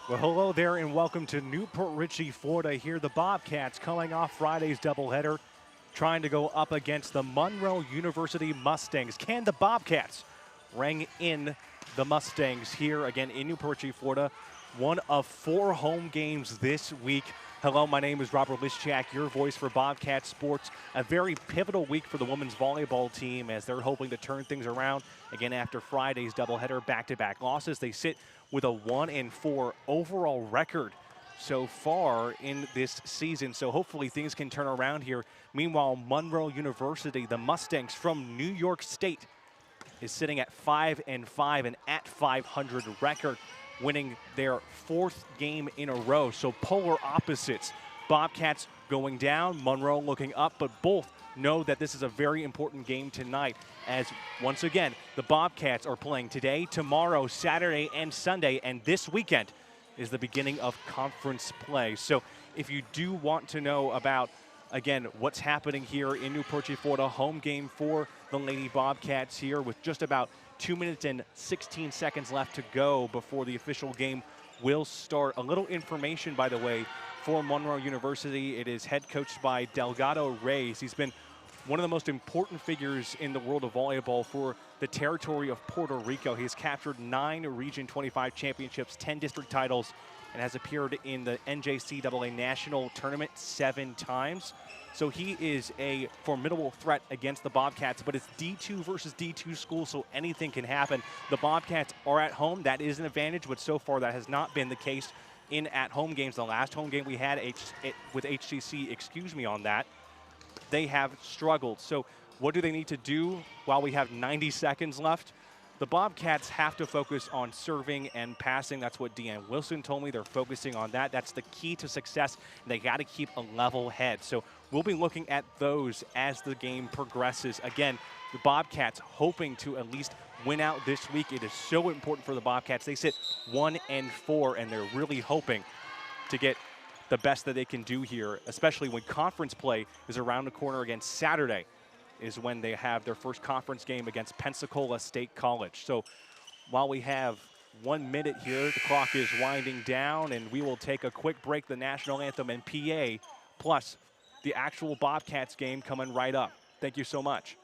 Well, hello there and welcome to Newport Richey, Florida. Here, the Bobcats coming off Friday's doubleheader, trying to go up against the Monroe University Mustangs. Can the Bobcats ring in the Mustangs here again in Newport Richey, Florida? One of 4 home games this week. Hello, my name is Robert Lischak, your voice for Bobcat Sports. A very pivotal week for the women's volleyball team as they're hoping to turn things around again after Friday's doubleheader, back-to-back losses. They sit with a 1-4 overall record so far in this season. So hopefully things can turn around here. Meanwhile, Monroe University, the Mustangs from New York State, is sitting at 5-5 and at 500 record, winning their 4th game in a row. So polar opposites. Bobcats going down, Monroe looking up, but both know that this is a very important game tonight as, once again, the Bobcats are playing today, tomorrow, Saturday, and Sunday, and this weekend is the beginning of conference play. So if you do want to know about, again, what's happening here in Newport Richey, Florida, home game for the Lady Bobcats here with just about 2 minutes and 16 seconds left to go before the official game will start. A little information, by the way, for Monroe University. It is head coached by Delgado Reyes. He's been one of the most important figures in the world of volleyball for the territory of Puerto Rico. He's captured 9 Region 25 championships, 10 district titles, and has appeared in the NJCAA National Tournament 7 times. So he is a formidable threat against the Bobcats, but it's D2 versus D2 school, so anything can happen. The Bobcats are at home. That is an advantage, but so far that has not been the case in at-home games. The last home game we had with HCC, on that, they have struggled. So what do they need to do while we have 90 seconds left? The Bobcats have to focus on serving and passing. That's what Deanne Wilson told me. They're focusing on that. That's the key to success. They got to keep a level head. So we'll be looking at those as the game progresses. Again, the Bobcats hoping to at least win out this week. It is so important for the Bobcats. They sit 1-4, and they're really hoping to get the best that they can do here, especially when conference play is around the corner. Again, Saturday is when they have their first conference game against Pensacola State College. So while we have 1 minute here, the clock is winding down, and we will take a quick break. The national anthem and PA, plus the actual Bobcats game coming right up. Thank you so much.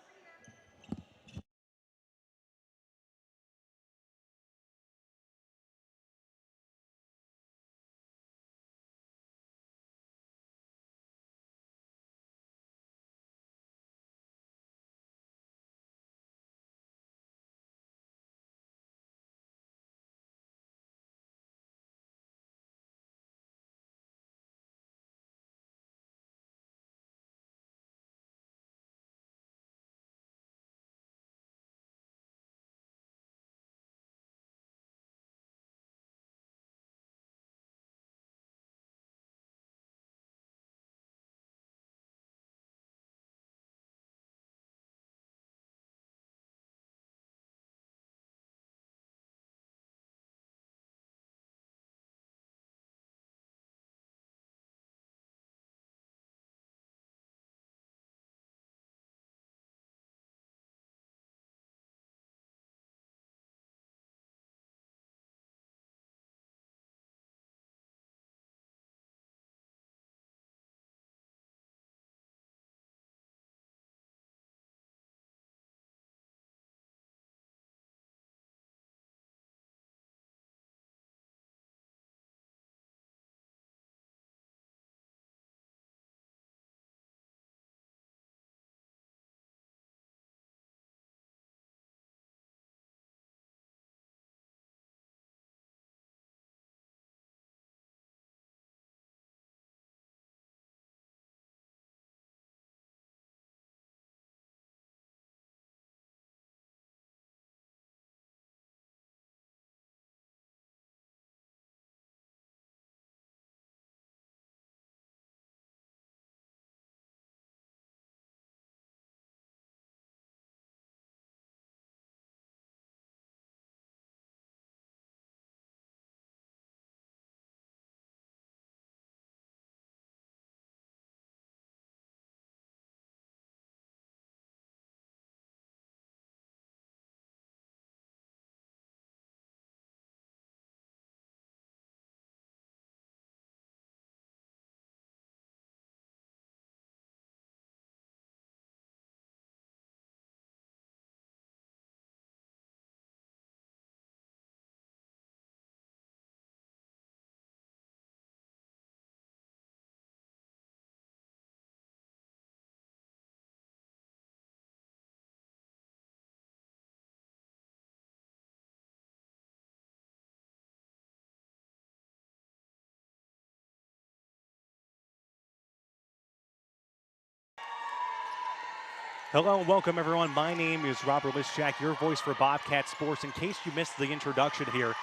Hello and welcome, everyone. My name is Robert Lischak, your voice for Bobcat Sports. In case you missed the introduction here,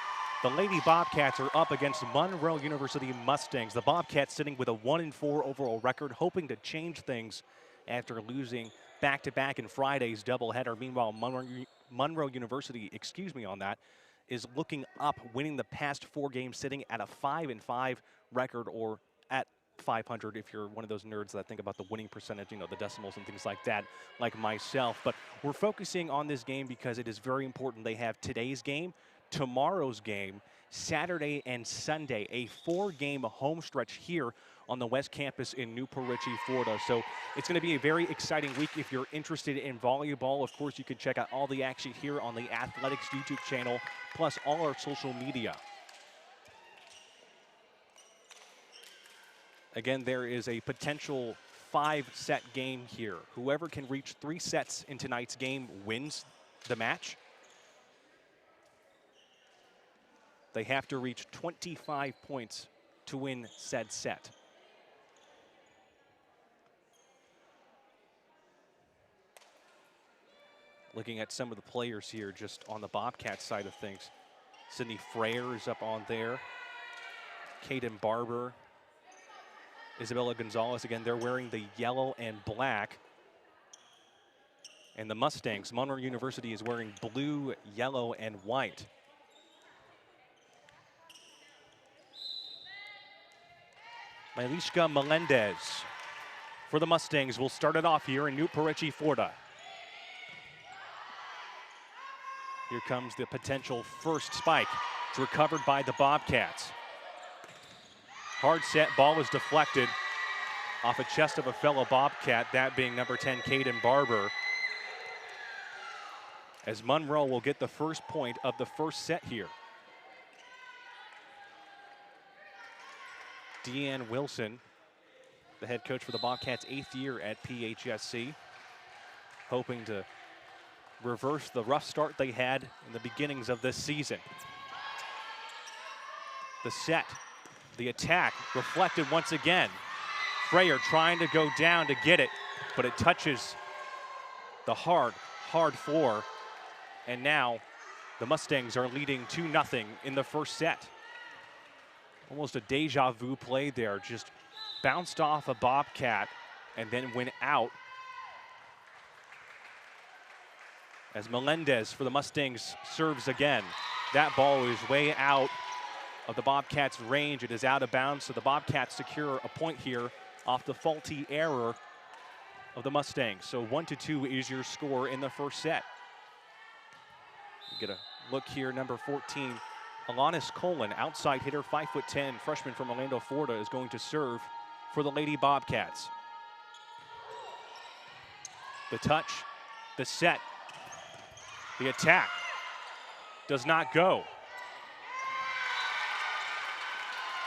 the Lady Bobcats are up against Monroe University Mustangs. The Bobcats sitting with a 1-4 overall record, hoping to change things after losing back-to-back in Friday's doubleheader. Meanwhile, Monroe University, is looking up, winning the past 4 games, sitting at a 5-5 record, or at 500 if you're one of those nerds that think about the winning percentage, you know, the decimals and things like that, like myself. But we're focusing on this game because it is very important. They have today's game, tomorrow's game, Saturday and Sunday, a 4-game home stretch here on the West Campus in Newport Richey, Florida. So it's going to be a very exciting week. If you're interested in volleyball, of course, you can check out all the action here on the Athletics YouTube channel, plus all our social media. Again, there is a potential 5-set game here. Whoever can reach 3 sets in tonight's game wins the match. They have to reach 25 points to win said set. Looking at some of the players here just on the Bobcat side of things. Sydney Freyer is up on there. Kaden Barber. Isabella Gonzalez, again, they're wearing the yellow and black. And the Mustangs, Monroe University, is wearing blue, yellow, and white. Milishka Melendez for the Mustangs will start it off here in Newport Richey, Florida. Here comes the potential first spike. It's recovered by the Bobcats. Hard set, ball was deflected off a chest of a fellow Bobcat, that being number 10, Kaden Barber. As Monroe will get the first point of the first set here. Deanne Wilson, the head coach for the Bobcats, 8th year at PHSC, hoping to reverse the rough start they had in the beginnings of this season. The set. The attack reflected once again. Freyer trying to go down to get it, but it touches the hard floor. And now the Mustangs are leading 2-0 in the first set. Almost a deja vu play there. Just bounced off a Bobcat and then went out. As Melendez for the Mustangs serves again. That ball is way out of the Bobcats' range. It is out of bounds, so the Bobcats secure a point here off the faulty error of the Mustangs. So 1-2 is your score in the first set. You get a look here, number 14, Alanis Colin, outside hitter, 5'10", freshman from Orlando, Florida, is going to serve for the Lady Bobcats. The touch, the set, the attack does not go.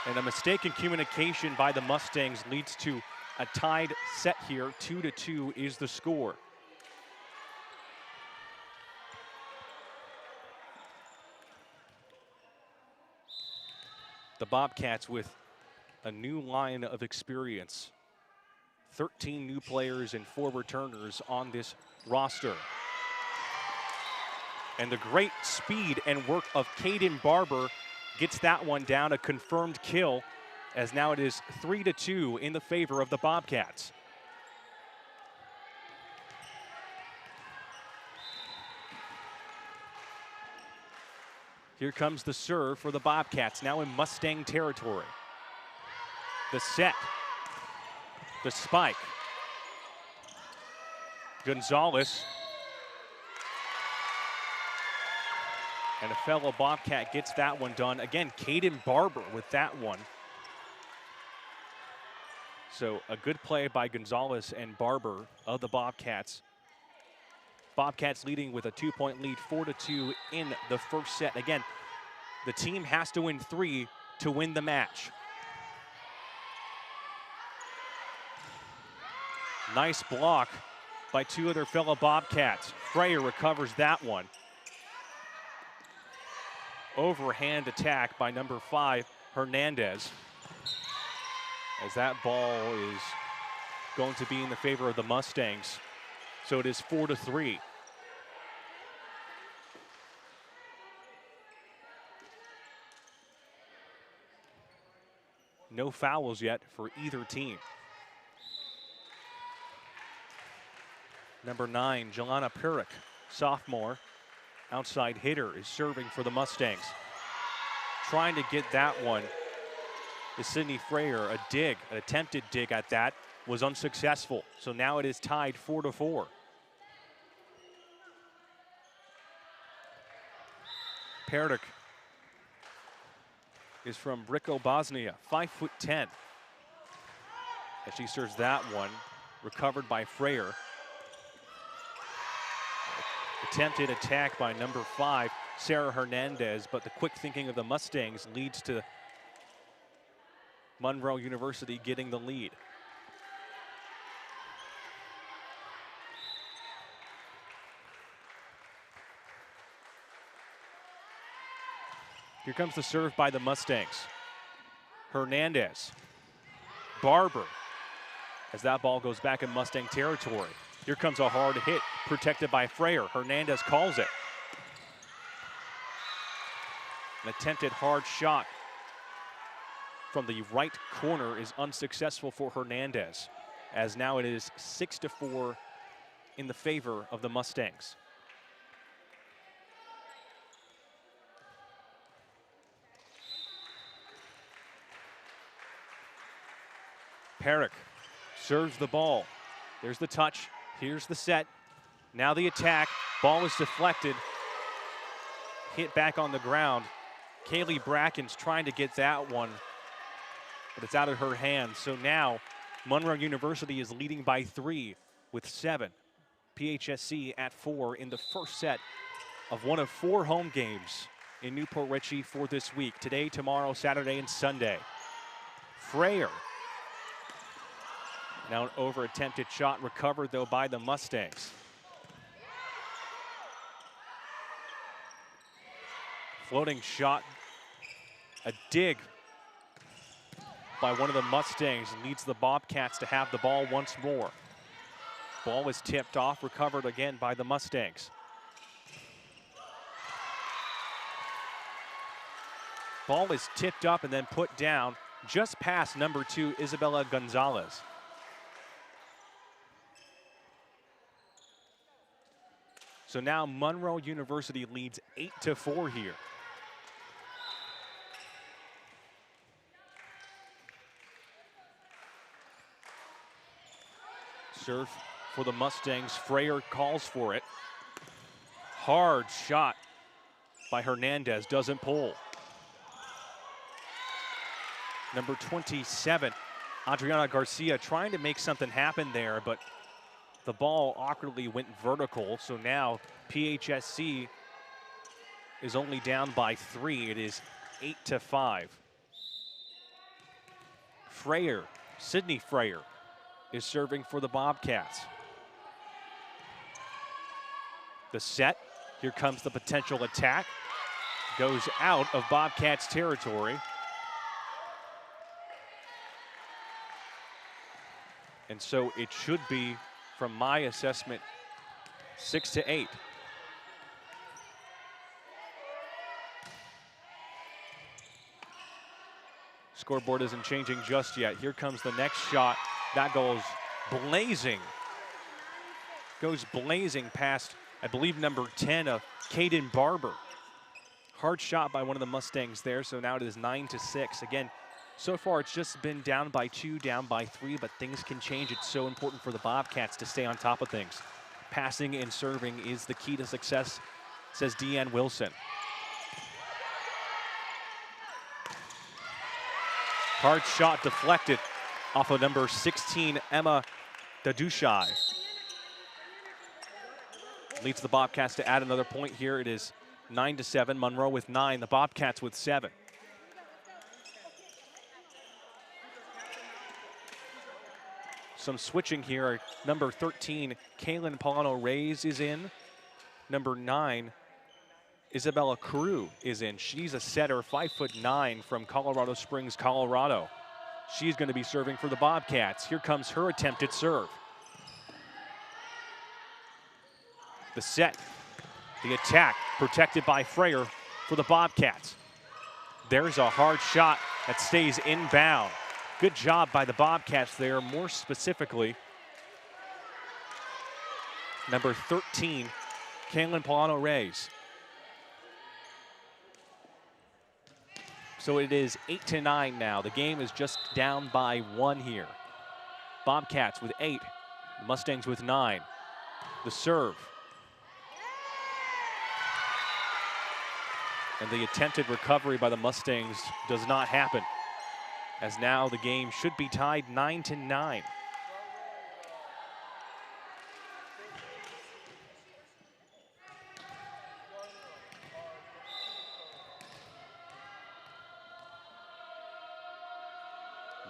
And a mistake in communication by the Mustangs leads to a tied set here. 2-2 is the score. The Bobcats with a new line of experience. 13 new players and 4 returners on this roster. And the great speed and work of Kaden Barber gets that one down, a confirmed kill, as now it is 3-2 in the favor of the Bobcats. Here comes the serve for the Bobcats, now in Mustang territory. The set, the spike. Gonzalez. And a fellow Bobcat gets that one done. Again, Kaden Barber with that one. So a good play by Gonzalez and Barber of the Bobcats. Bobcats leading with a 2-point lead, 4-2 in the first set. Again, the team has to win 3 to win the match. Nice block by 2 other fellow Bobcats. Freyer recovers that one. Overhand attack by number 5, Hernandez. As that ball is going to be in the favor of the Mustangs. So it is 4-3. No fouls yet for either team. Number 9, Jelana Pirik, sophomore, outside hitter, is serving for the Mustangs. Trying to get that one is Sydney Freyer. An attempted dig at that was unsuccessful. So now it is tied 4-4. Pirik is from Brico, Bosnia, 5'10". As she serves that one, recovered by Freyer. Attempted attack by number 5, Sarah Hernandez, but the quick thinking of the Mustangs leads to Monroe University getting the lead. Here comes the serve by the Mustangs. Hernandez, Barber, as that ball goes back in Mustang territory. Here comes a hard hit, protected by Freyer. Hernandez calls it. An attempted hard shot from the right corner is unsuccessful for Hernandez, as now it is 6-4 in the favor of the Mustangs. Pirik serves the ball. There's the touch. Here's the set. Now the attack. Ball is deflected. Hit back on the ground. Kaylee Bracken's trying to get that one, but it's out of her hands. So now Monroe University is leading by 3 with 7. PHSC at 4 in the first set of one of 4 home games in Newport Richey for this week. Today, tomorrow, Saturday, and Sunday. Freyer. Now an over-attempted shot recovered, though, by the Mustangs. Floating shot. A dig by one of the Mustangs leads the Bobcats to have the ball once more. Ball is tipped off, recovered again by the Mustangs. Ball is tipped up and then put down just past number 2, Isabella Gonzalez. So now Monroe University leads 8-4 here. Serve for the Mustangs. Freyer calls for it. Hard shot by Hernandez, doesn't pull. Number 27, Adriana Garcia, trying to make something happen there, but the ball awkwardly went vertical. So now PHSC is only down by 3. It is 8-5. Freyer, Sydney Freyer, is serving for the Bobcats. The set, here comes the potential attack. Goes out of Bobcats territory. And so it should be, from my assessment, 6-8. Scoreboard isn't changing just yet. Here comes the next shot. That goes blazing. Goes blazing past, I believe, number 10 of Caden Barber. Hard shot by one of the Mustangs there, so now it is 9-6. Again, so far it's just been down by 2, down by 3, but things can change. It's so important for the Bobcats to stay on top of things. Passing and serving is the key to success, says Deanne Wilson. Hard shot deflected off of number 16, Emma Dadushai. Leads the Bobcats to add another point here. It is 9-7. Monroe with 9, the Bobcats with 7. Some switching here. Number 13, Kaylin Polano-Reyes is in. Number 9, Isabella Carew is in. She's a setter, 5'9", from Colorado Springs, Colorado. She's going to be serving for the Bobcats. Here comes her attempted serve. The set, the attack, protected by Frayer for the Bobcats. There's a hard shot that stays inbound. Good job by the Bobcats there, more specifically. Number 13, Kaylin Polano-Reyes. So it is 8-9 now. The game is just down by 1 here. Bobcats with 8, Mustangs with 9. The serve. And the attempted recovery by the Mustangs does not happen, as now the game should be tied 9-9.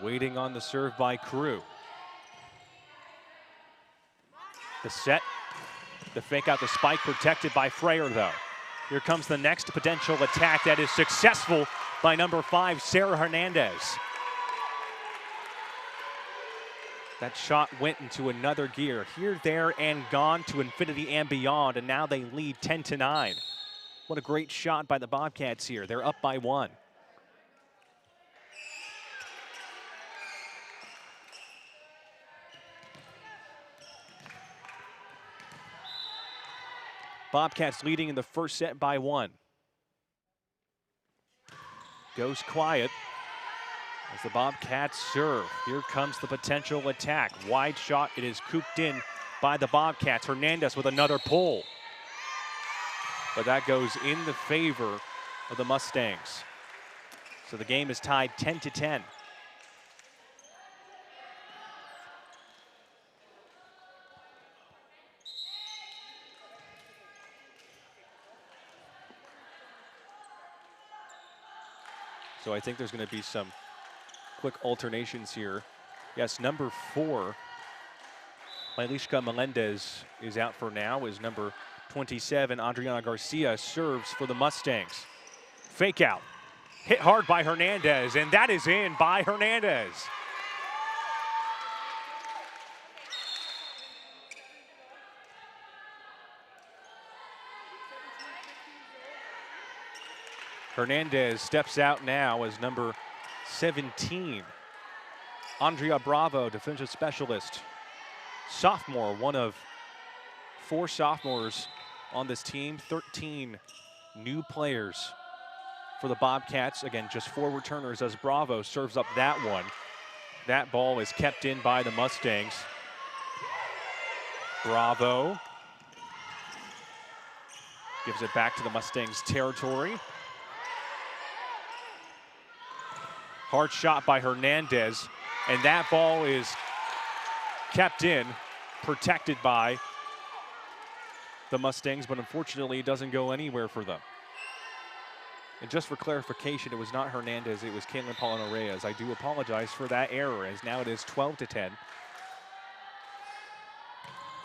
Waiting on the serve by Crew. The set, the fake out the spike, protected by Frayer though. Here comes the next potential attack that is successful by number 5, Sarah Hernandez. That shot went into another gear. Here, there, and gone to infinity and beyond, and now they lead 10-9. What a great shot by the Bobcats here. They're up by 1. Bobcats leading in the first set by 1. Goes quiet as the Bobcats serve. Here comes the potential attack. Wide shot, it is cooped in by the Bobcats. Hernandez with another pull. But that goes in the favor of the Mustangs. So the game is tied 10-10. So I think there's going to be some quick alternations here. Yes, number 4, Mailishka Melendez is out for now, as number 27, Adriana Garcia, serves for the Mustangs. Fake out, hit hard by Hernandez, and that is in by Hernandez. Hernandez steps out now as number 17. Andrea Bravo, defensive specialist. Sophomore, one of 4 sophomores on this team. 13 new players for the Bobcats. Again, just 4 returners as Bravo serves up that one. That ball is kept in by the Mustangs. Bravo gives it back to the Mustangs territory. Hard shot by Hernandez, and that ball is kept in, protected by the Mustangs, but unfortunately it doesn't go anywhere for them. And just for clarification, it was not Hernandez, it was Kaylin Polano-Reyes. I do apologize for that error, as now it is 12-10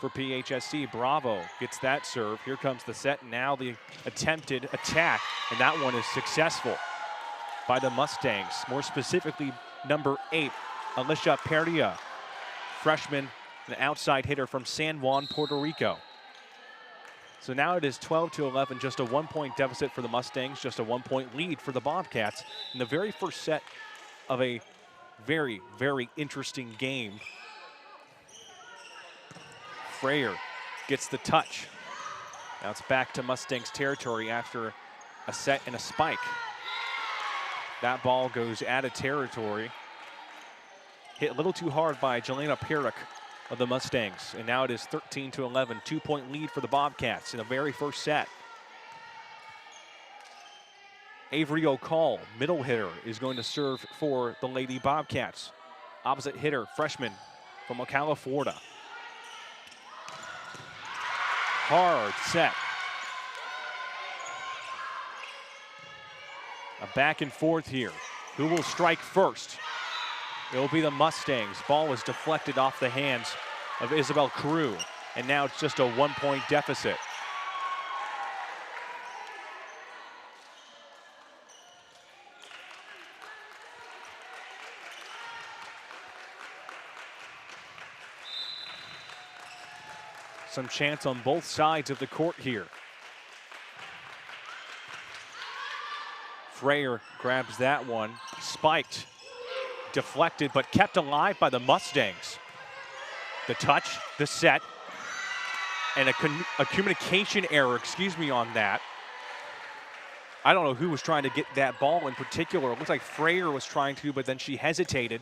for PHSC. Bravo gets that serve. Here comes the set, now the attempted attack, and that one is successful by the Mustangs, more specifically number 8, Alicia Peria, freshman, an outside hitter from San Juan, Puerto Rico. So now it is 12-11, just a 1-point deficit for the Mustangs, just a 1-point lead for the Bobcats in the very first set of a very, very interesting game. Frayer gets the touch. Now it's back to Mustangs territory after a set and a spike. That ball goes out of territory. Hit a little too hard by Jelena Pirik of the Mustangs. And now it is 13-11, 2-point lead for the Bobcats in the very first set. Avery O'Call, middle hitter, is going to serve for the Lady Bobcats. Opposite hitter, freshman from Ocala, Florida. Hard set. A back and forth here. Who will strike first? It will be the Mustangs. Ball is deflected off the hands of Isabel Carew, and now it's just a 1-point deficit. some chance on both sides of the court here. Freyer grabs that one, spiked, deflected, but kept alive by the Mustangs. The touch, the set, and a communication error, on that. I don't know who was trying to get that ball in particular. It looks like Freyer was trying to, but then she hesitated.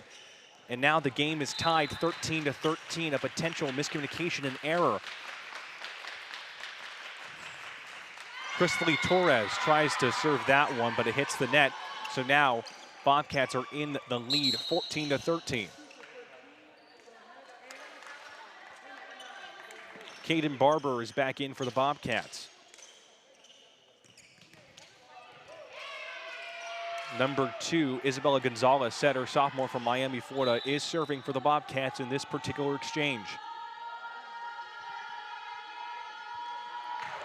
And now the game is tied 13-13, a potential miscommunication and error. Crystal Torres tries to serve that one, but it hits the net. So now Bobcats are in the lead, 14-13. Caden Barber is back in for the Bobcats. Number 2, Isabella Gonzalez, setter, sophomore from Miami, Florida, is serving for the Bobcats in this particular exchange.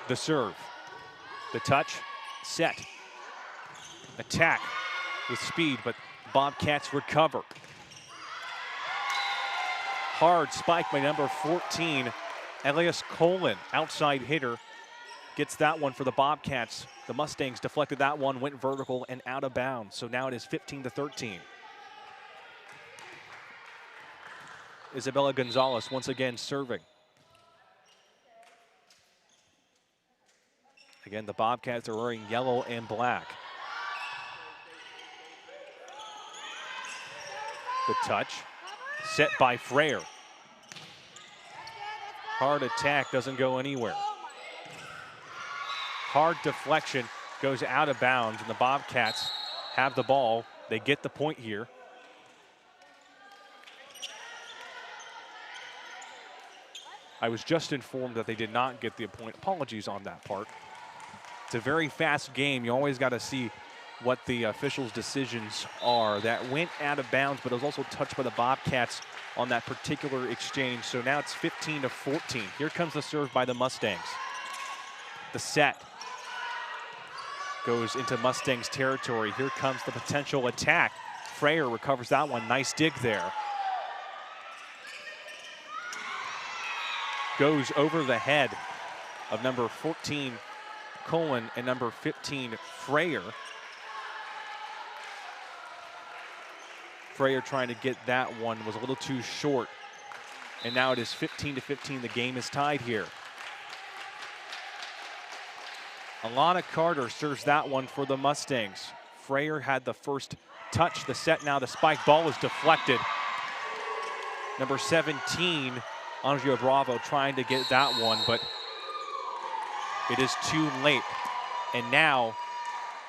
The serve, the touch, set, attack with speed, but Bobcats recover. Hard spike by number 14, Elias Colin, outside hitter, gets that one for the Bobcats. The Mustangs deflected that one, went vertical and out of bounds. So now it is 15-13. Isabella Gonzalez once again serving. Again, the Bobcats are wearing yellow and black. The touch, set by Freyer. Hard attack, doesn't go anywhere. Hard deflection, goes out of bounds, and the Bobcats have the ball. They get the point here. I was just informed that they did not get the point. Apologies on that part. It's a very fast game. You always got to see what the officials' decisions are. That went out of bounds, but it was also touched by the Bobcats on that particular exchange. So now it's 15-14. Here comes the serve by the Mustangs. The set goes into Mustangs territory. Here comes the potential attack. Freyer recovers that one. Nice dig there. Goes over the head of number 14, Colin, and number 15, Freyer. Freyer trying to get that one, was a little too short. And now it is 15-15. The game is tied here. Alana Carter serves that one for the Mustangs. Freyer had the first touch, the set now, the spike ball is deflected. Number 17, Andrea Bravo, trying to get that one, but it is too late. And now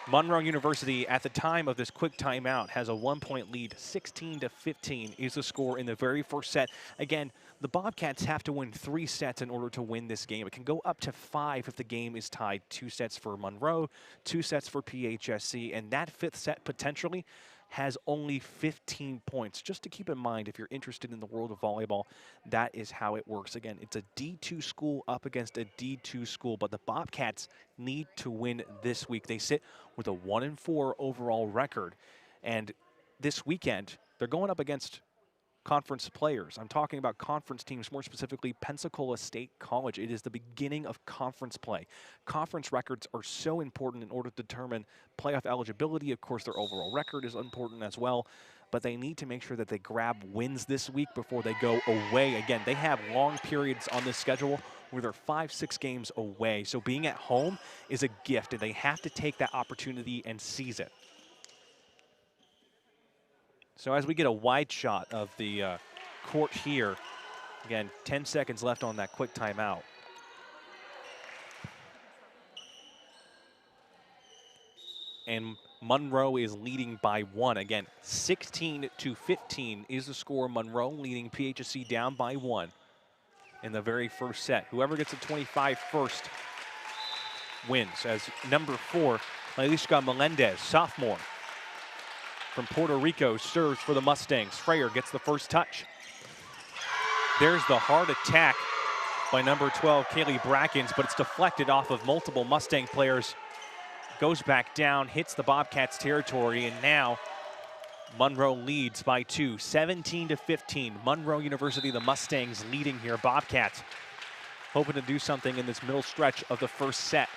Monroe University, at the time of this quick timeout, has a 1-point lead. 16-15 is the score in the very first set. Again, the Bobcats have to win 3 sets in order to win this game. It can go up to 5 if the game is tied. 2 sets for Monroe, 2 sets for PHSC, and that 5th set potentially has only 15 points. Just to keep in mind, if you're interested in the world of volleyball, that is how it works. Again, it's a D2 school up against a D2 school, but the Bobcats need to win this week. They sit with a 1-4 overall record, and this weekend, they're going up against conference players. I'm talking about conference teams, more specifically Pensacola State College. It is the beginning of conference play. Conference records are so important in order to determine playoff eligibility. Of course, their overall record is important as well, but they need to make sure that they grab wins this week before they go away. Again, they have long periods on this schedule where they're 5-6 games away. So being at home is a gift, and they have to take that opportunity and seize it. So as we get a wide shot of the court here, again, 10 seconds left on that quick timeout. And Monroe is leading by 1. Again, 16-15 is the score. Monroe leading PHSC down by 1 in the very first set. Whoever gets a 25 first wins, as number 4, Alicia Melendez, sophomore from Puerto Rico, serves for the Mustangs. Freyer gets the first touch. There's the hard attack by number 12, Kaylee Brackens, but it's deflected off of multiple Mustang players. Goes back down, hits the Bobcats territory, and now Monroe leads by 2, 17-15. Monroe University, the Mustangs leading here. Bobcats hoping to do something in this middle stretch of the first set.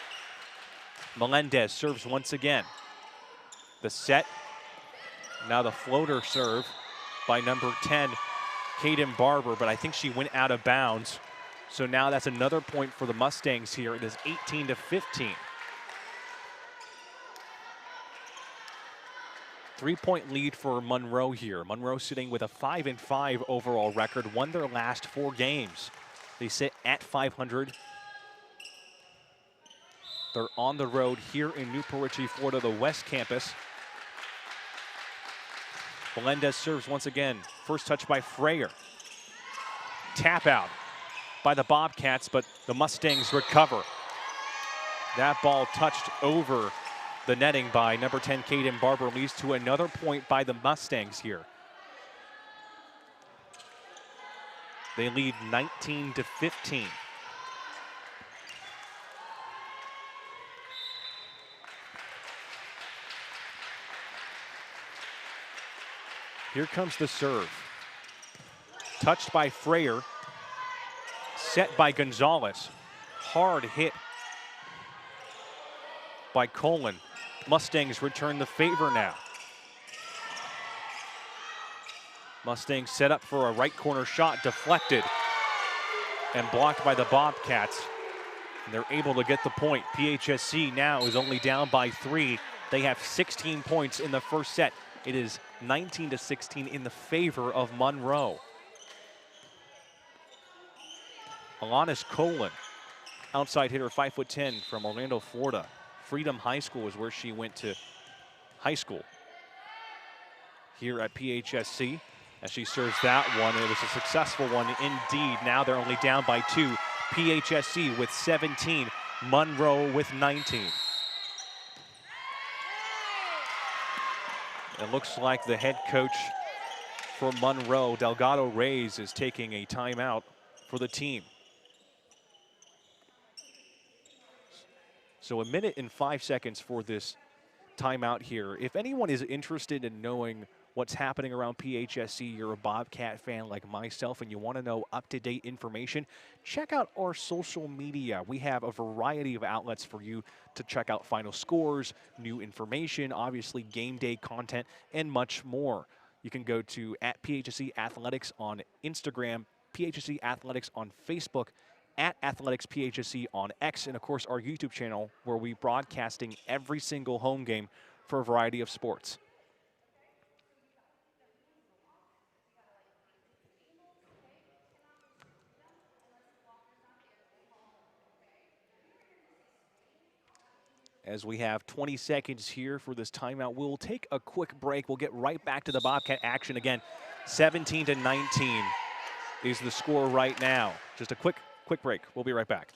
Melendez serves once again. The set, now the floater serve by number 10, Kaden Barber, but I think she went out of bounds. So now that's another point for the Mustangs here. It is 18-15. 3-point lead for Monroe here. Monroe sitting with a 5-5 overall record, won their last 4 games. They sit at 500. They're on the road here in Newport Richey, Florida, the West Campus. Melendez serves once again. First touch by Freyer. Tap out by the Bobcats, but the Mustangs recover. That ball touched over the netting by number 10, Kaden Barber, leads to another point by the Mustangs here. They lead 19-15. Here comes the serve. Touched by Freyer. Set by Gonzalez. Hard hit by Colin. Mustangs return the favor now. Mustangs set up for a right corner shot, deflected and blocked by the Bobcats. And they're able to get the point. PHSC now is only down by 3. They have 16 points in the first set. It is 19-16 in the favor of Monroe. Alanis Colin, outside hitter, 5'10" from Orlando, Florida. Freedom High School is where she went to high school. Here at PHSC, as she serves that one, it was a successful one indeed. Now they're only down by 2. PHSC with 17, Monroe with 19. It looks like the head coach for Monroe, Delgado Reyes, is taking a timeout for the team. So 1 minute and 5 seconds for this timeout here. If anyone is interested in knowing what's happening around PHSC, you're a Bobcat fan like myself and you want to know up-to-date information, check out our social media. We have a variety of outlets for you to check out final scores, new information, obviously game day content, and much more. You can go to @PHSC Athletics on Instagram, PHSC Athletics on Facebook, @Athletics PHSC on X, and of course our YouTube channel where we're broadcasting every single home game for a variety of sports. As we have 20 seconds here for this timeout, we'll take a quick break. We'll get right back to the Bobcat action again. 17-19 is the score right now. Just a quick break. We'll be right back.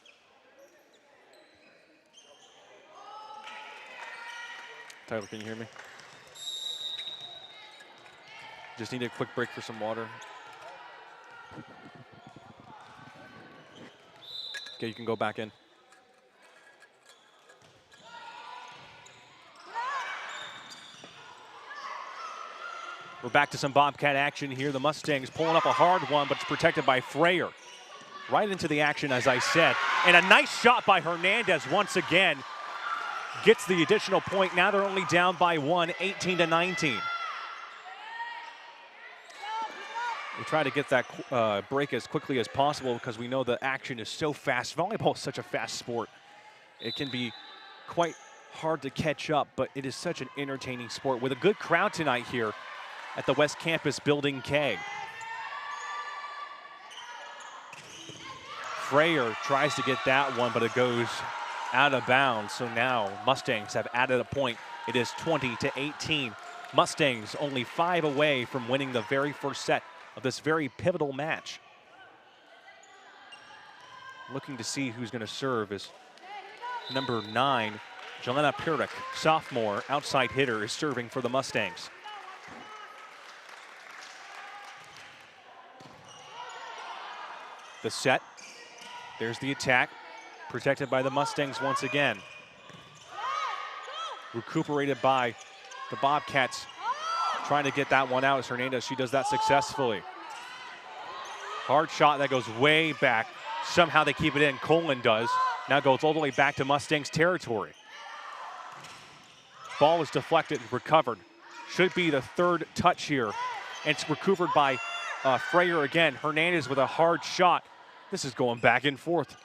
Tyler, can you hear me? Just need a quick break for some water. Okay, you can go back in. We're back to some Bobcat action here. The Mustangs pulling up a hard one, but it's protected by Freyer. Right into the action, as I said. And a nice shot by Hernandez once again. Gets the additional point. Now they're only down by 1, 18-19. We try to get that break as quickly as possible because we know the action is so fast. Volleyball is such a fast sport. It can be quite hard to catch up, but it is such an entertaining sport with a good crowd tonight here at the West Campus Building K. Freyer tries to get that one, but it goes out of bounds. So now Mustangs have added a point. It is 20-18. Mustangs only 5 away from winning the very first set of this very pivotal match. Looking to see who's going to serve is number 9, Jelena Pirik, sophomore, outside hitter, is serving for the Mustangs. The set. There's the attack. Protected by the Mustangs once again. Recuperated by the Bobcats. Trying to get that one out as Hernandez. She does that successfully. Hard shot that goes way back. Somehow they keep it in. Colin does. Now goes all the way back to Mustangs territory. Ball was deflected, recovered. Should be the third touch here. And it's recovered by Freyer again. Hernandez with a hard shot. This is going back and forth.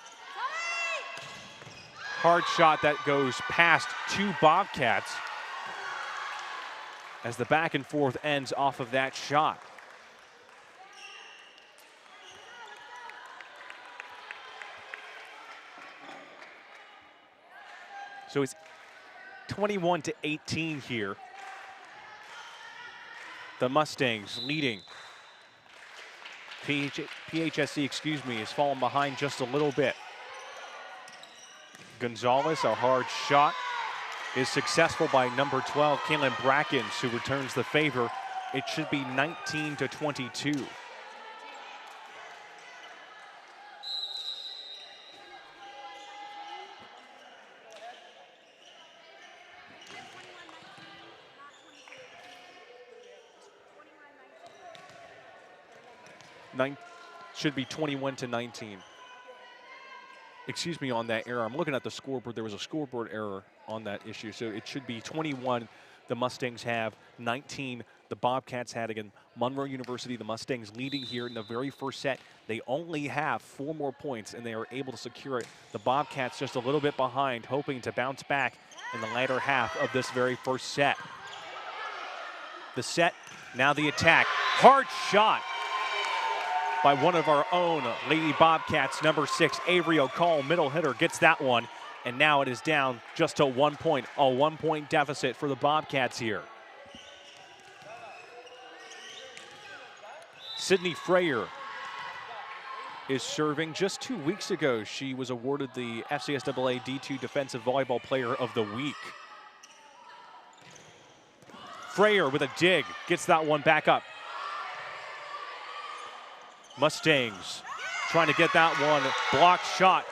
Hard shot that goes past two Bobcats as the back and forth ends off of that shot. So it's 21-18 here. The Mustangs leading. PHSC, excuse me, has fallen behind just a little bit. Gonzalez, a hard shot, is successful by number 12, Kaylin Brackens, who returns the favor. It should be 19-22. Should be 21-19. Excuse me on that error. I'm looking at the scoreboard. There was a scoreboard error on that issue. So it should be 21. The Mustangs have 19. The Bobcats had again. Monroe University, the Mustangs leading here in the very first set. They only have 4 more points, and they are able to secure it. The Bobcats just a little bit behind, hoping to bounce back in the latter half of this very first set. The set, now the attack. Hard shot by one of our own Lady Bobcats, number 6, Avery O'Call, middle hitter, gets that one. And now it is down just to 1 point, a 1-point deficit for the Bobcats here. Sydney Freyer is serving. Just 2 weeks ago, she was awarded the FCSAA D2 Defensive Volleyball Player of the Week. Freyer with a dig, gets that one back up. Mustangs trying to get that one blocked shot.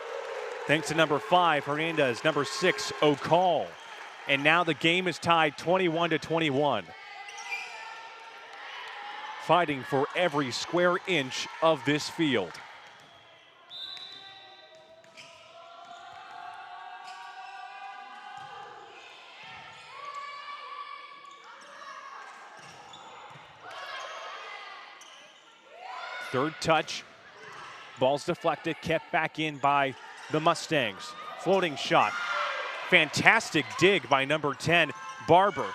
Thanks to number 5, Hernandez, number 6, O'Call. And now the game is tied 21-21. Fighting for every square inch of this field. Third touch, ball's deflected, kept back in by the Mustangs. Floating shot, fantastic dig by number 10, Barber.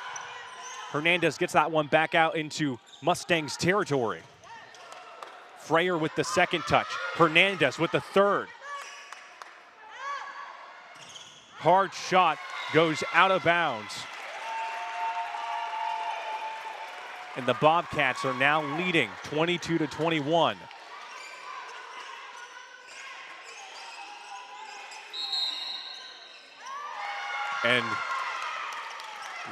Hernandez gets that one back out into Mustangs territory. Freyer with the second touch, Hernandez with the third. Hard shot goes out of bounds. And the Bobcats are now leading 22-21. And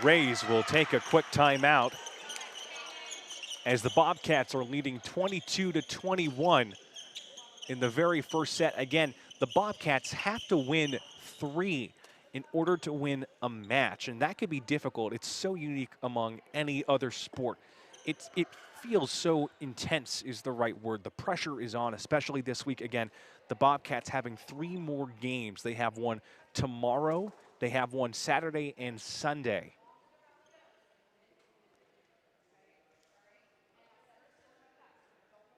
Rays will take a quick timeout as the Bobcats are leading 22-21 in the very first set. Again, the Bobcats have to win 3 in order to win a match, and that could be difficult. It's so unique among any other sport. It feels so intense is the right word. The pressure is on, especially this week. Again, the Bobcats having 3 more games. They have one tomorrow, they have one Saturday and Sunday.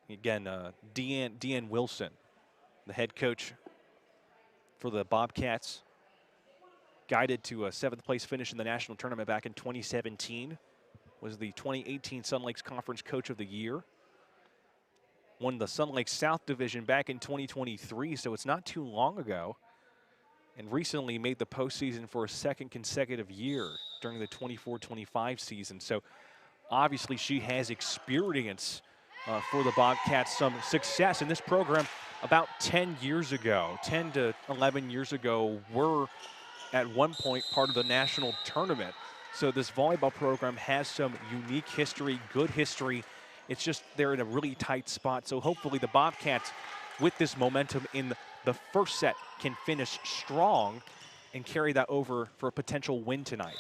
Again, Deanne Wilson, the head coach for the Bobcats, guided to a 7th place finish in the national tournament back in 2017. Was the 2018 Sun Lakes Conference Coach of the Year. Won the Sun Lakes South Division back in 2023, so it's not too long ago. And recently made the postseason for a 2nd consecutive year during the 24-25 season. So obviously she has experience for the Bobcats, some success in this program about 10 years ago, 10 to 11 years ago, were at one point part of the national tournament. So this volleyball program has some unique history, good history. It's just they're in a really tight spot. So hopefully the Bobcats, with this momentum in the first set, can finish strong and carry that over for a potential win tonight.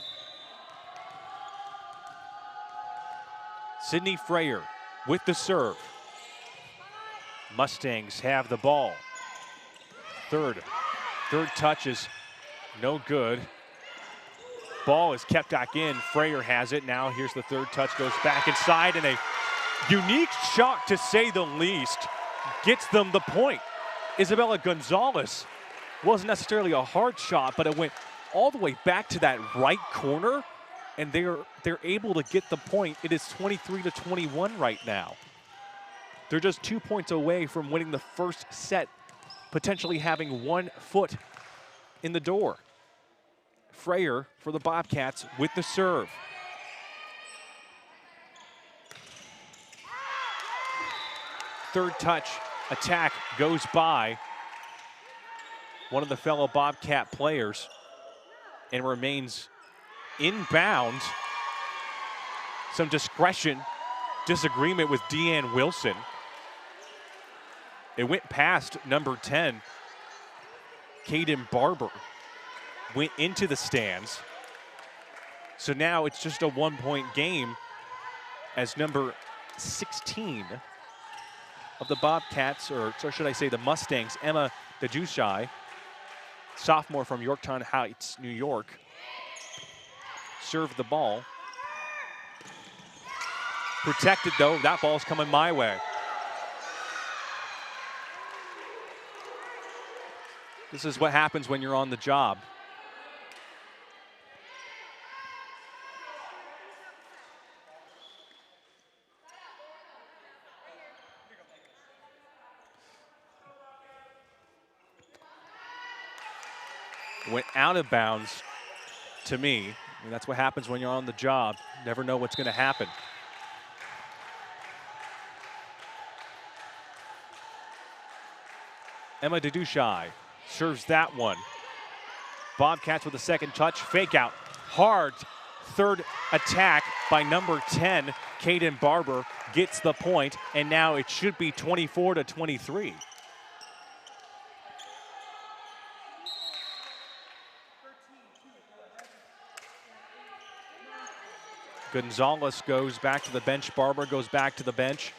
Sydney Freyer with the serve. Mustangs have the ball. third. Third touch is no good. Ball is kept back in. Freyer has it. Now here's the third touch, goes back inside, and a unique shot, to say the least, gets them the point. Isabella Gonzalez wasn't necessarily a hard shot, but it went all the way back to that right corner, and they're able to get the point. It is 23-21 right now. They're just 2 points away from winning the first set, potentially having 1 foot in the door. Freyer for the Bobcats with the serve. Third touch attack goes by one of the fellow Bobcat players and remains inbound. Some disagreement with Deanne Wilson. It went past number 10, Kaden Barber. Went into the stands. So now it's just a 1-point game as number 16 of the Bobcats, or should I say the Mustangs, Emma DeDushai, sophomore from Yorktown Heights, New York, served the ball. Protected though, that ball's coming my way. This is what happens when you're on the job. Went out of bounds to me. And that's what happens when you're on the job. Never know what's going to happen. Emma DeDushai serves that one. Bobcats with a second touch. Fake out. Hard third attack by number 10, Kaden Barber, gets the point, and now it should be 24-23. Gonzalez goes back to the bench. Barber goes back to the bench.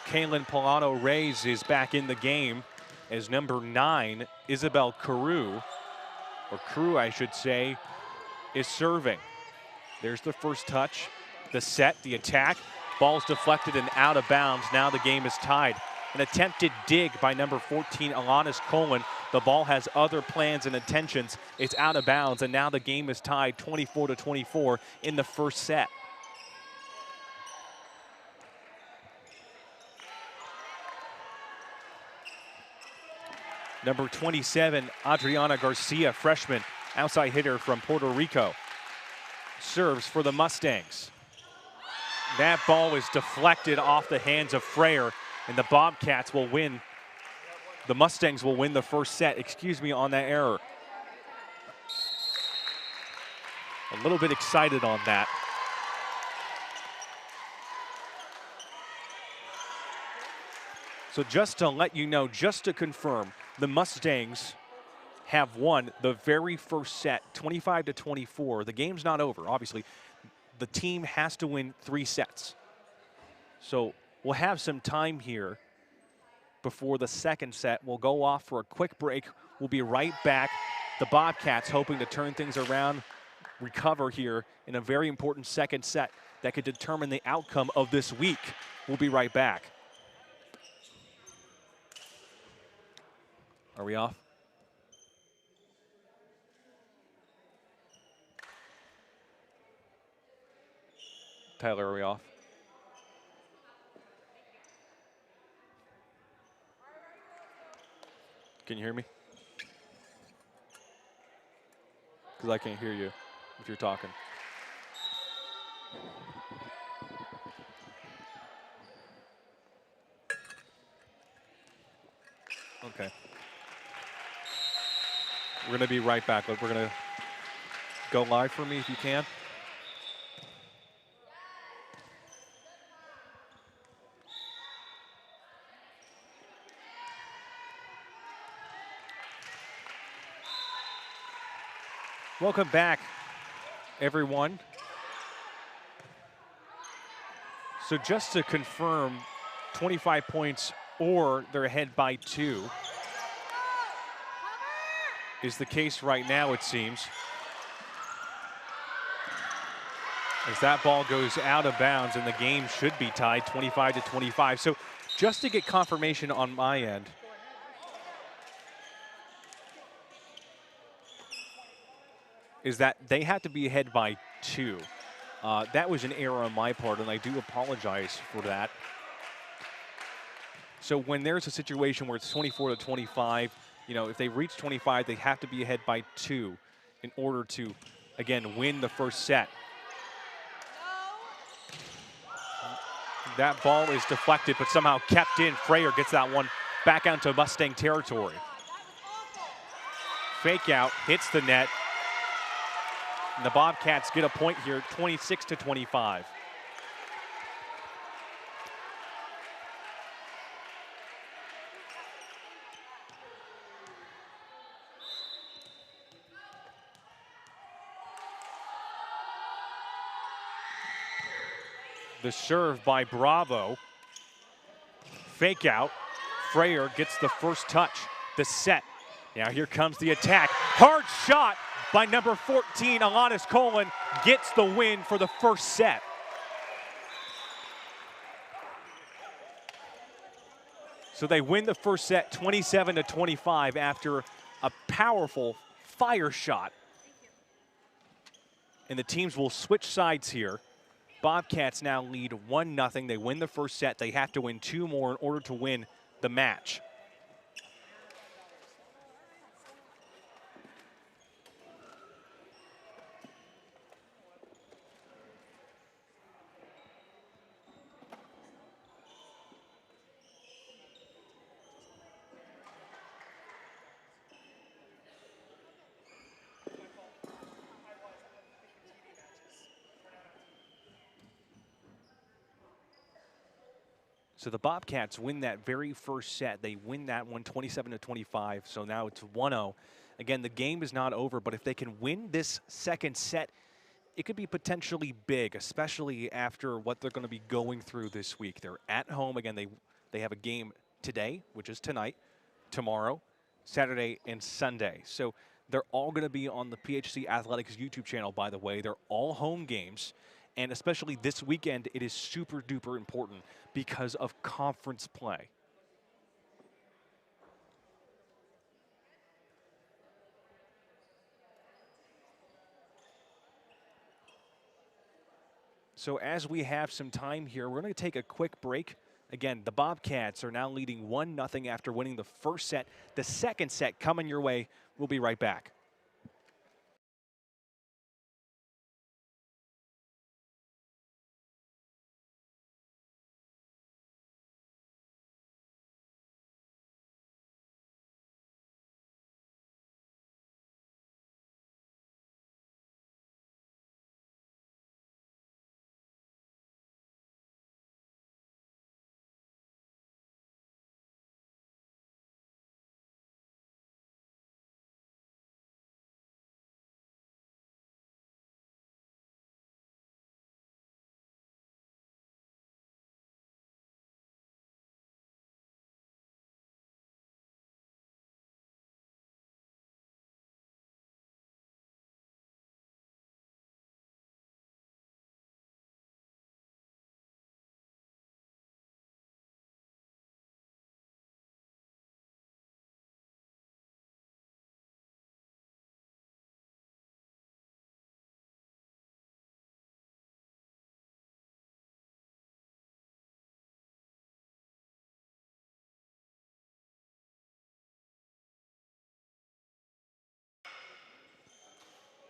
Kaylin Polano Reyes is back in the game as number 9, Isabel Carew, or Crew I should say, is serving. There's the first touch, the set, the attack. Ball's deflected and out of bounds. Now the game is tied. An attempted dig by number 14, Alanis Coleman. The ball has other plans and intentions. It's out of bounds, and now the game is tied 24-24 in the first set. Number 27, Adriana Garcia, freshman, outside hitter from Puerto Rico, serves for the Mustangs. That ball is deflected off the hands of Freyer, and the Bobcats will win. The Mustangs will win the first set. Excuse me on that error. A little bit excited on that. So just to let you know, just to confirm, the Mustangs have won the very first set, 25-24. The game's not over, obviously. The team has to win 3 sets. So we'll have some time here before the second set. We'll go off for a quick break. We'll be right back. The Bobcats hoping to turn things around, recover here in a very important second set that could determine the outcome of this week. We'll be right back. Are we off? Tyler, are we off? Can you hear me? Because I can't hear you if you're talking. Okay. We're going to be right back. We're going to go live for me if you can. Welcome back, everyone. So just to confirm, 25 points or they're ahead by 2. Is the case right now, it seems. As that ball goes out of bounds and the game should be tied 25-25. So just to get confirmation on my end, is that they have to be ahead by 2. That was an error on my part, and I do apologize for that. So when there's a situation where it's 24-25, you know, if they reach 25, they have to be ahead by 2 in order to, again, win the first set. That ball is deflected, but somehow kept in. Freyer gets that one back out to Mustang territory. Fake out, hits the net. And the Bobcats get a point here, 26-25. The serve by Bravo. Fake out. Freyer gets the first touch. The set. Now here comes the attack. Hard shot by number 14, Alanis Colin, gets the win for the first set. So they win the first set 27-25 after a powerful fire shot. And the teams will switch sides here. Bobcats now lead 1-0. They win the first set. They have to win 2 more in order to win the match. So the Bobcats win that very first set. They win that one 27-25, so now it's 1-0. Again, the game is not over, but if they can win this second set, it could be potentially big, especially after what they're going to be going through this week. They're at home. Again, they have a game today, which is tonight, tomorrow, Saturday, and Sunday. So they're all going to be on the PHSC Athletics YouTube channel, by the way. They're all home games. And especially this weekend, it is super duper important because of conference play. So as we have some time here, we're going to take a quick break. Again, the Bobcats are now leading 1-0 after winning the first set. The second set coming your way. We'll be right back.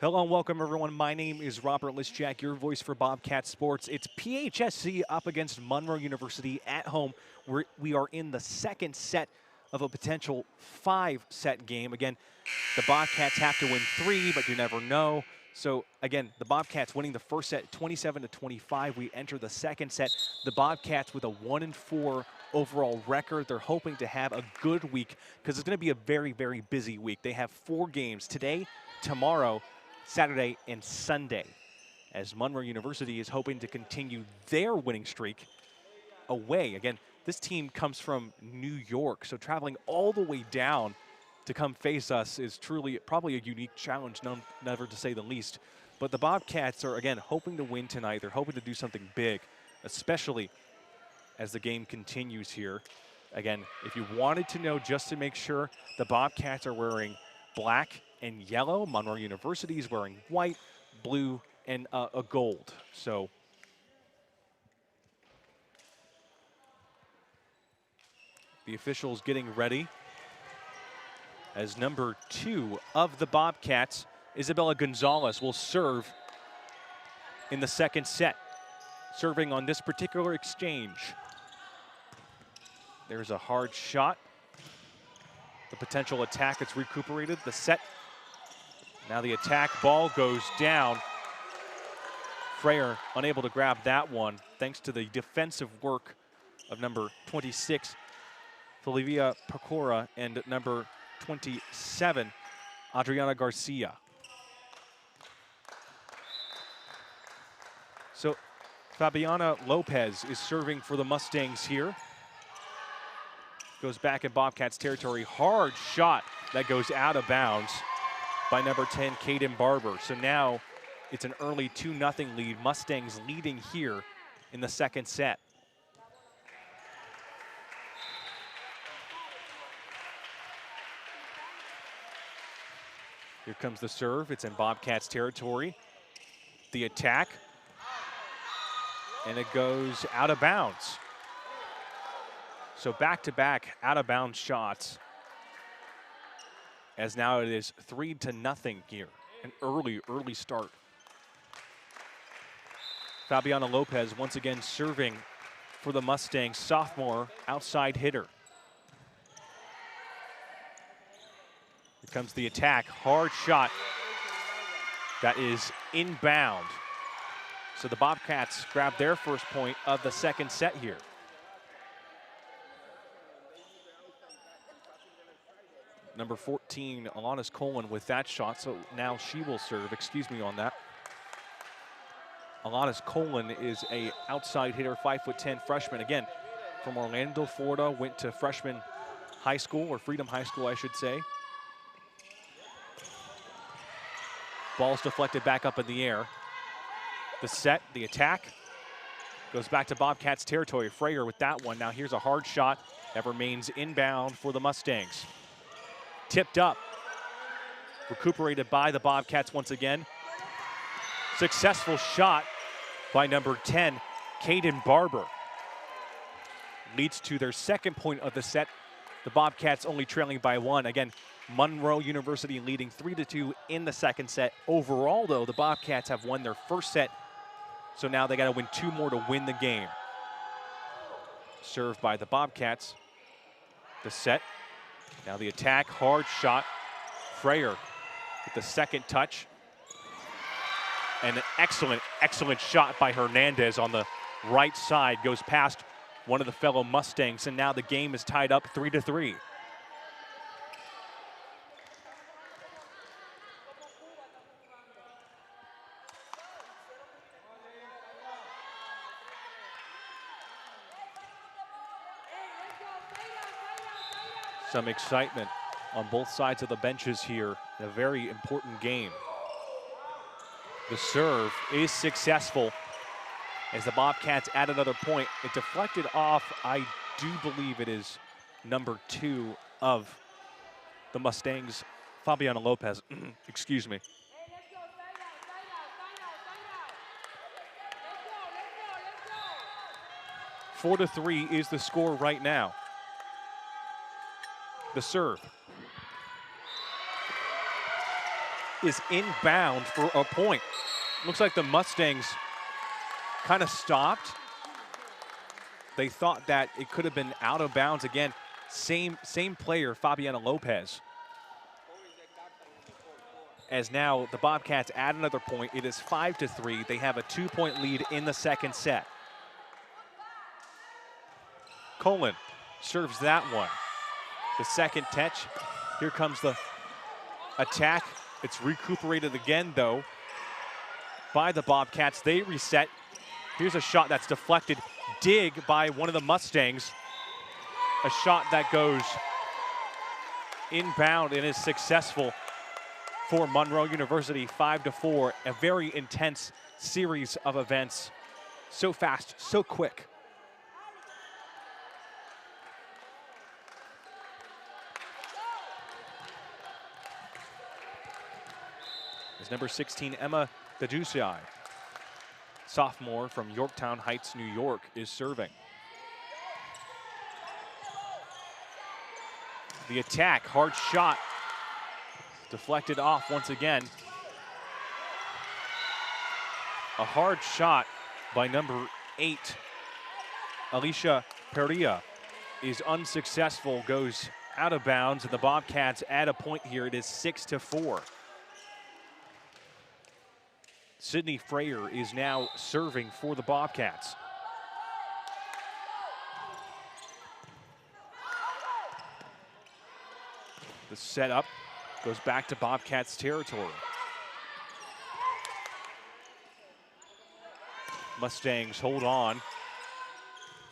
Hello and welcome, everyone. My name is Robert Lischak, your voice for Bobcat Sports. It's PHSC up against Monroe University at home. We are in the second set of a potential 5-set game. Again, the Bobcats have to win 3, but you never know. So, again, the Bobcats winning the first set 27-25. We enter the second set. The Bobcats with a 1-4 overall record. They're hoping to have a good week because it's going to be a very, very busy week. They have 4 games today, tomorrow, Saturday, and Sunday, as Monroe University is hoping to continue their winning streak away. Again, this team comes from New York, so traveling all the way down to come face us is truly probably a unique challenge, never to say the least. But the Bobcats are, again, hoping to win tonight. They're hoping to do something big, especially as the game continues here. Again, if you wanted to know, just to make sure, the Bobcats are wearing black and yellow. Monroe University is wearing white, blue, and a gold. So the officials getting ready as number 2 of the Bobcats, Isabella Gonzalez, will serve in the second set, serving on this particular exchange. There's a hard shot. The potential attack, it's recuperated. The set, now the attack ball goes down. Freyer unable to grab that one thanks to the defensive work of number 26, Flavia Pecora, and number 27, Adriana Garcia. So Fabiana Lopez is serving for the Mustangs here. Goes back in Bobcats territory. Hard shot that goes out of bounds by number 10, Kaden Barber. So now it's an early 2-0 lead. Mustangs leading here in the second set. Here comes the serve. It's in Bobcats territory. The attack. And it goes out of bounds. So back-to-back out-of-bounds shots. As now it is 3-0 here. An early start. Fabiana Lopez once again serving for the Mustangs, sophomore outside hitter. Here comes the attack, hard shot that is inbound. So the Bobcats grab their first point of the second set here. Number 14, Alanis Colin with that shot, so now she will serve, excuse me on that. Alanis Colin is a outside hitter, 5'10" freshman, again, from Orlando, Florida, went to freshman high school, or Freedom High School, I should say. Ball's deflected back up in the air. The set, the attack, goes back to Bobcats territory. Freyer with that one. Now here's a hard shot that remains inbound for the Mustangs. Tipped up, recuperated by the Bobcats once again. Successful shot by number 10, Kaden Barber. Leads to their second point of the set. The Bobcats only trailing by 1. Again, Monroe University leading 3-2 in the second set. Overall, though, the Bobcats have won their first set, so now they got to win 2 more to win the game. Served by the Bobcats. The set. Now the attack, hard shot. Freyer with the second touch. And an excellent shot by Hernandez on the right side. Goes past one of the fellow Mustangs, and now the game is tied up 3-3. Some excitement on both sides of the benches here. A very important game. The serve is successful as the Bobcats add another point. It deflected off, I do believe it is number 2 of the Mustangs, Fabiana Lopez, excuse me. Four to 3 is the score right now. The serve is inbound for a point. Looks like the Mustangs kind of stopped. They thought that it could have been out of bounds again. Same player, Fabiana Lopez. As now the Bobcats add another point. It is 5-3. They have a 2-point lead in the second set. Colin serves that one. The second touch. Here comes the attack. It's recuperated again, though, by the Bobcats. They reset. Here's a shot that's deflected. Dig by one of the Mustangs. A shot that goes inbound and is successful for Monroe University, 5-4. A very intense series of events. So fast, so quick. As number 16, Emma Deducci, sophomore from Yorktown Heights, New York, is serving. The attack, hard shot, deflected off once again. A hard shot by number 8, Alicia Perea, is unsuccessful, goes out of bounds, and the Bobcats add a point here. It is 6-4. Sydney Freyer is now serving for the Bobcats. The setup goes back to Bobcats territory. Mustangs hold on.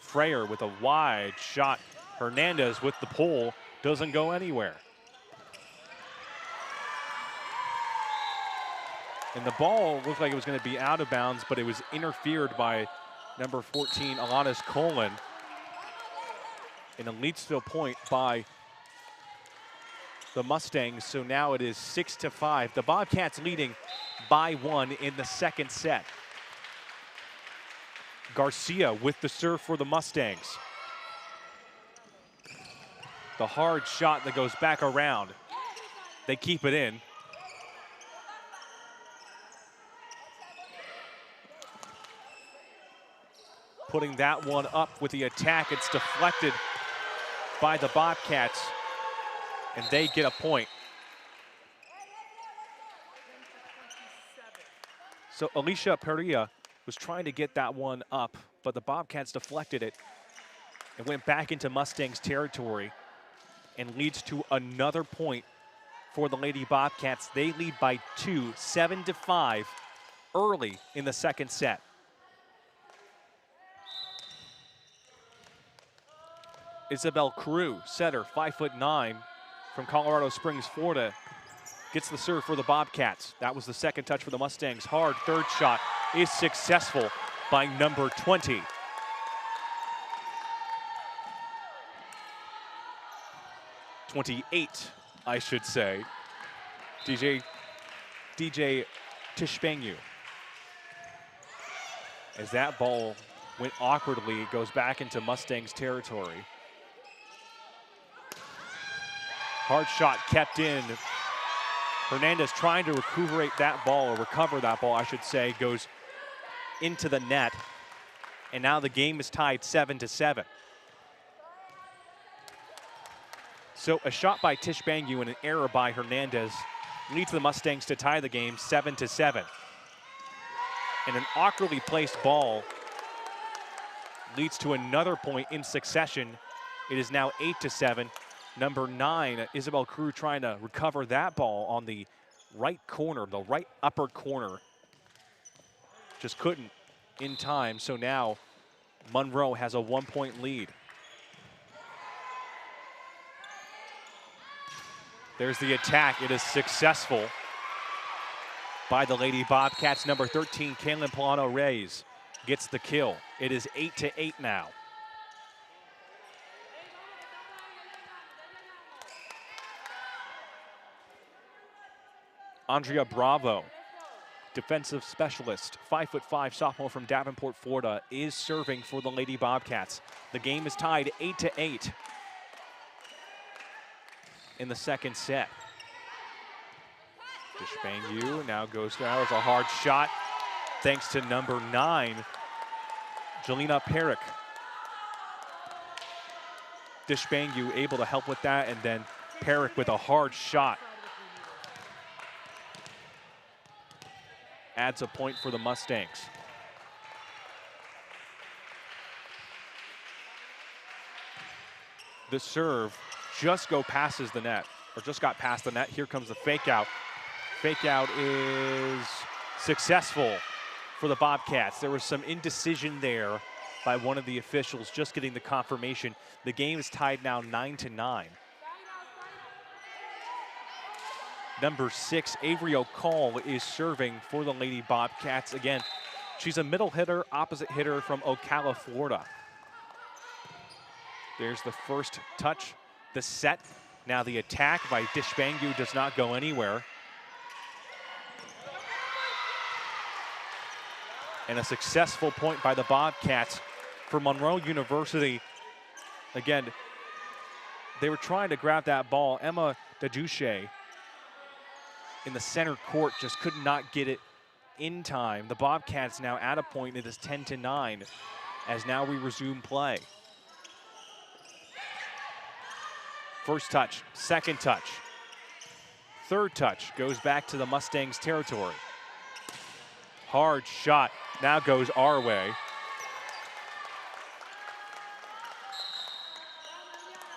Freyer with a wide shot. Hernandez with the pull, doesn't go anywhere. And the ball looked like it was going to be out of bounds, but it was interfered by number 14, Alanis Colin. And a Leedsville point by the Mustangs, so now it is 6-5. The Bobcats leading by 1 in the second set. Garcia with the serve for the Mustangs. The hard shot that goes back around. They keep it in. Putting that one up with the attack. It's deflected by the Bobcats, and they get a point. So Alicia Perea was trying to get that one up, but the Bobcats deflected it and went back into Mustangs territory, and leads to another point for the Lady Bobcats. They lead by 2, 7-5, early in the second set. Isabel Carew, setter, 5'9", from Colorado Springs, Florida, gets the serve for the Bobcats. That was the second touch for the Mustangs. Hard third shot is successful by number 20. '28, I should say. DJ Tishbangu. As that ball went awkwardly, it goes back into Mustangs territory. Hard shot kept in. Hernandez trying to recuperate that ball, or recover that ball, I should say, goes into the net. And now the game is tied 7-7. So a shot by Tishbangu and an error by Hernandez leads the Mustangs to tie the game 7-7. And an awkwardly placed ball leads to another point in succession. It is now 8-7. Number 9, Isabel Carew, trying to recover that ball on the right corner, the right upper corner. Just couldn't in time, so now Monroe has a 1-point lead. There's the attack. It is successful by the Lady Bobcats. Number 13, Kaylin Polano-Reyes gets the kill. It is 8-8 now. Andrea Bravo, defensive specialist, 5'5", sophomore from Davenport, Florida, is serving for the Lady Bobcats. The game is tied 8-8 in the second set. Tishbangu now goes down. That was a hard shot, thanks to number 9, Jelena Perrick. Tishbangu able to help with that, and then Perrick with a hard shot. Adds a point for the Mustangs. The serve just passes the net, or just got past the net. Here comes the fake out. Fake out is successful for the Bobcats. There was some indecision there by one of the officials, just getting the confirmation. The game is tied now 9-9. Number 6, Avery O'Call, is serving for the Lady Bobcats. Again, she's a middle hitter, opposite hitter from Ocala, Florida. There's the first touch, the set. Now the attack by Dishbangu does not go anywhere. And a successful point by the Bobcats for Monroe University. Again, they were trying to grab that ball. Emma Daduche in the center court just could not get it in time. The Bobcats now at a point. It is 10-9 as now we resume play. First touch, second touch, third touch goes back to the Mustangs territory. Hard shot now goes our way.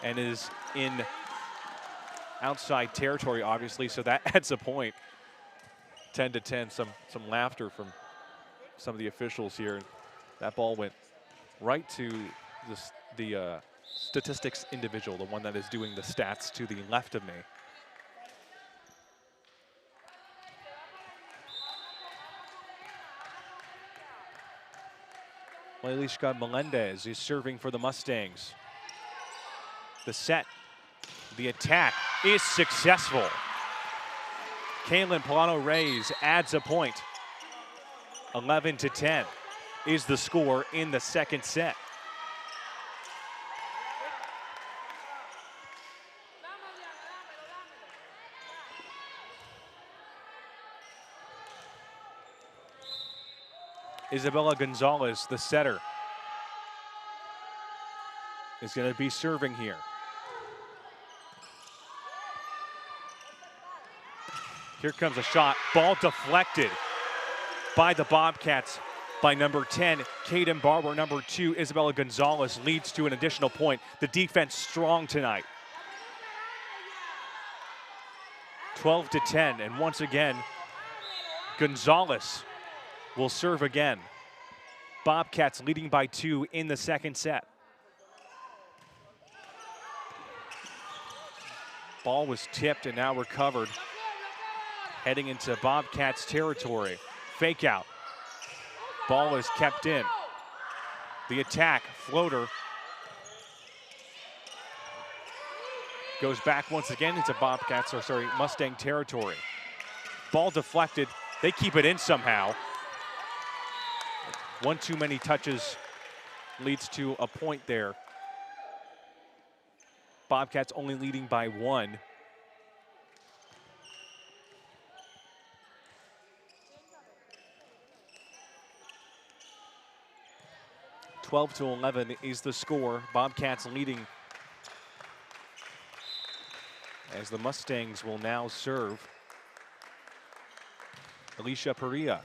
And is in outside territory, obviously, so that adds a point. 10-10, some laughter from some of the officials here. That ball went right to the statistics individual, the one that is doing the stats to the left of me. Leilishka Melendez is serving for the Mustangs. The set, the attack is successful. Kaylin Polano-Reyes adds a point. 11-10 is the score in the second set. Isabella Gonzalez, the setter, is going to be serving here. Here comes a shot, ball deflected by the Bobcats by number 10, Kaden Barber. Number 2, Isabella Gonzalez, leads to an additional point. The defense strong tonight. 12-10, and once again, Gonzalez will serve again. Bobcats leading by 2 in the second set. Ball was tipped and now recovered. Heading into Bobcats territory. Fake out. Ball is kept in. The attack, floater. Goes back once again into Bobcats, or sorry, Mustang territory. Ball deflected. They keep it in somehow. One too many touches leads to a point there. Bobcats only leading by 1. (12-11) is the score. Bobcats leading as the Mustangs will now serve. Alicia Perea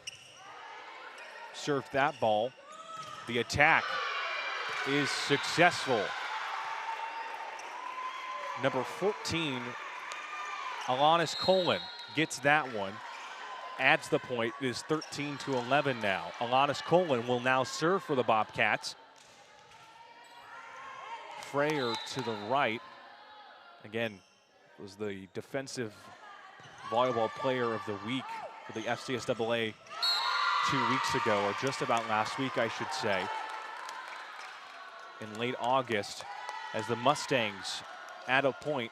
served that ball. The attack is successful. Number 14, Alanis Colin gets that one. Adds the point. It is 13-11 now. Alanis Colin will now serve for the Bobcats. Freyer to the right. Again, was the defensive volleyball player of the week for the FCSAA 2 weeks ago, or just about last week, I should say. In late August, as the Mustangs add a point.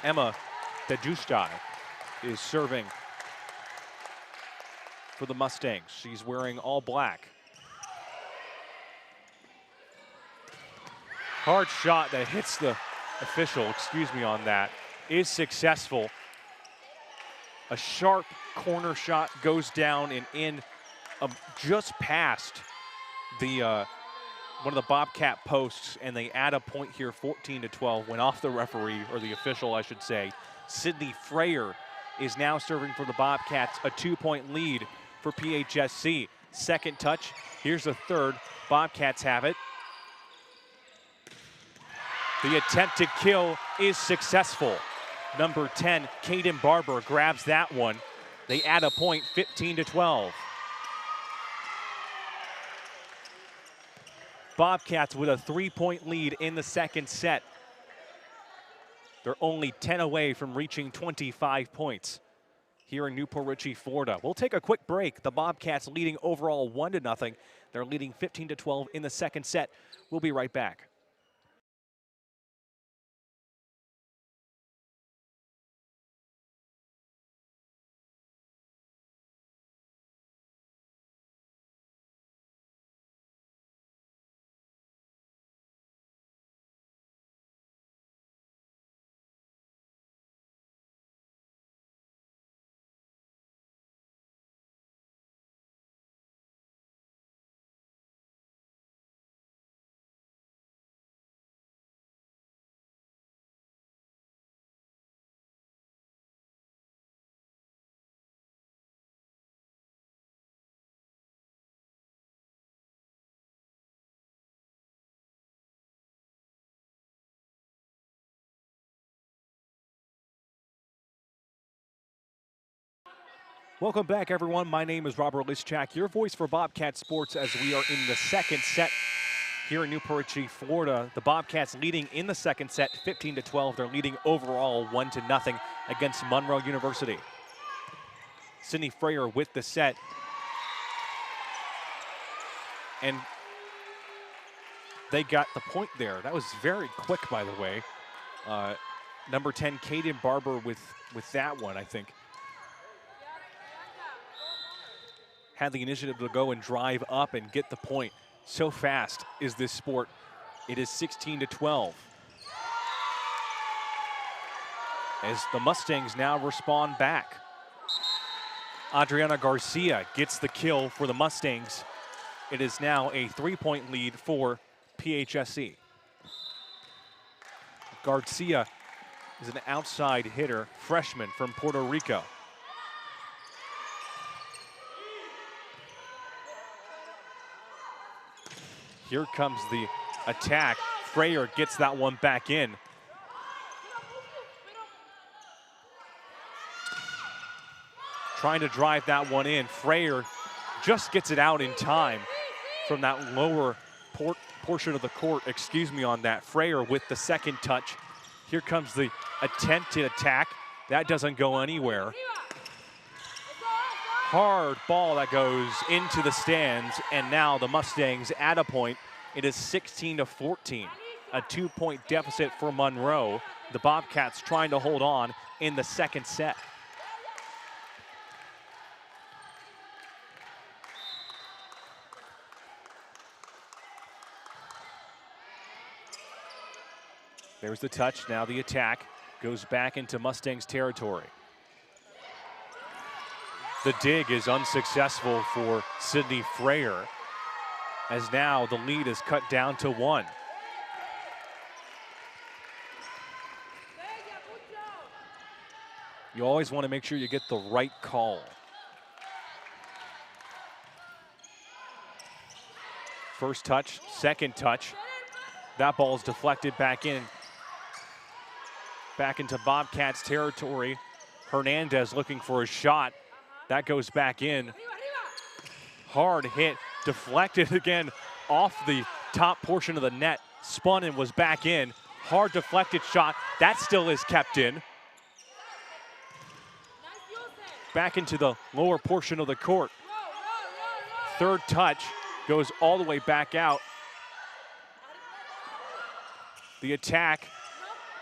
Emma Dejustai is serving for the Mustangs. She's wearing all black. Hard shot that hits the official, excuse me on that, is successful. A sharp corner shot goes down and in just past the one of the Bobcat posts, and they add a point here. 14-12 went off the referee, or the official I should say. Sydney Freyer is now serving for the Bobcats, a 2-point lead for PHSC. Second touch, here's a third. Bobcats have it. The attempted kill is successful. Number 10, Caden Barber grabs that one. They add a point, 15-12. Bobcats with a 3-point lead in the second set. They're only 10 away from reaching 25 points here in Newport Richey, Florida. We'll take a quick break. The Bobcats leading overall 1-0. They're leading 15-12 in the second set. We'll be right back. Welcome back, everyone. My name is Robert Lischak, your voice for Bobcat Sports as we are in the second set here in Newport Richey, Florida. The Bobcats leading in the second set, 15-12. They're leading overall 1-0 against Monroe University. Sydney Freyer with the set. And they got the point there. That was very quick, by the way. Number 10, Caden Barber with that one, I think. Had the initiative to go and drive up and get the point. So fast is this sport. It is 16-12. As the Mustangs now respond back. Adriana Garcia gets the kill for the Mustangs. It is now a 3-point lead for PHSC. Garcia is an outside hitter, freshman from Puerto Rico. Here comes the attack. Freyer gets that one back in. Trying to drive that one in. Freyer just gets it out in time from that lower portion of the court. Excuse me on that. Freyer with the second touch. Here comes the attempted attack. That doesn't go anywhere. Hard ball that goes into the stands, and now the Mustangs add a point. It is 16-14, a 2-point deficit for Monroe. The Bobcats trying to hold on in the second set. There's the touch, now the attack goes back into Mustangs territory. The dig is unsuccessful for Sydney Freyer, as now the lead is cut down to 1. You always want to make sure you get the right call. First touch, second touch. That ball is deflected back into Bobcats territory. Hernandez looking for a shot. That goes back in. Hard hit, deflected again off the top portion of the net. Spun and was back in. Hard deflected shot. That still is kept in. Back into the lower portion of the court. Third touch goes all the way back out. The attack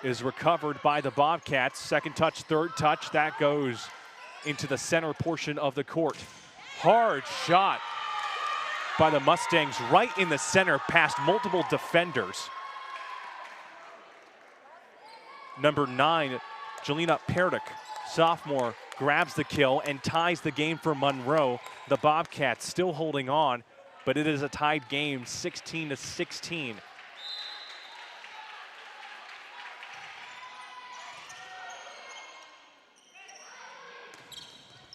is recovered by the Bobcats. Second touch, third touch, that goes into the center portion of the court. Hard shot by the Mustangs right in the center past multiple defenders. Number 9, Jelena Perdick, sophomore, grabs the kill and ties the game for Monroe. The Bobcats still holding on, but it is a tied game, 16-16.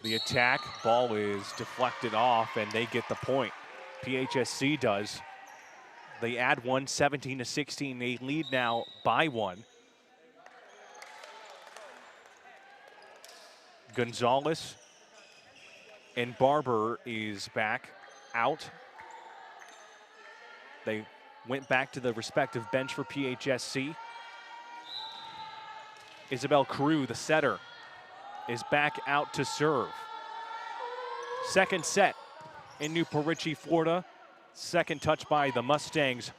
The attack, ball is deflected off and they get the point. PHSC does. They add one, 17-16. They lead now by one. Gonzalez and Barber is back out. They went back to the respective bench for PHSC. Isabel Carew, the setter, is back out to serve. Second set in Newport Richey, Florida. Second touch by the Mustangs.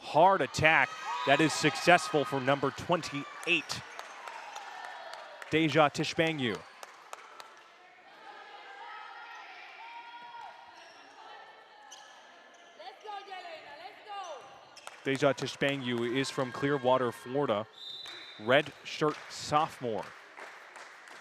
Hard attack that is successful for number 28, Deja Tishbangu. Deja Tishbangu is from Clearwater, Florida. Red shirt sophomore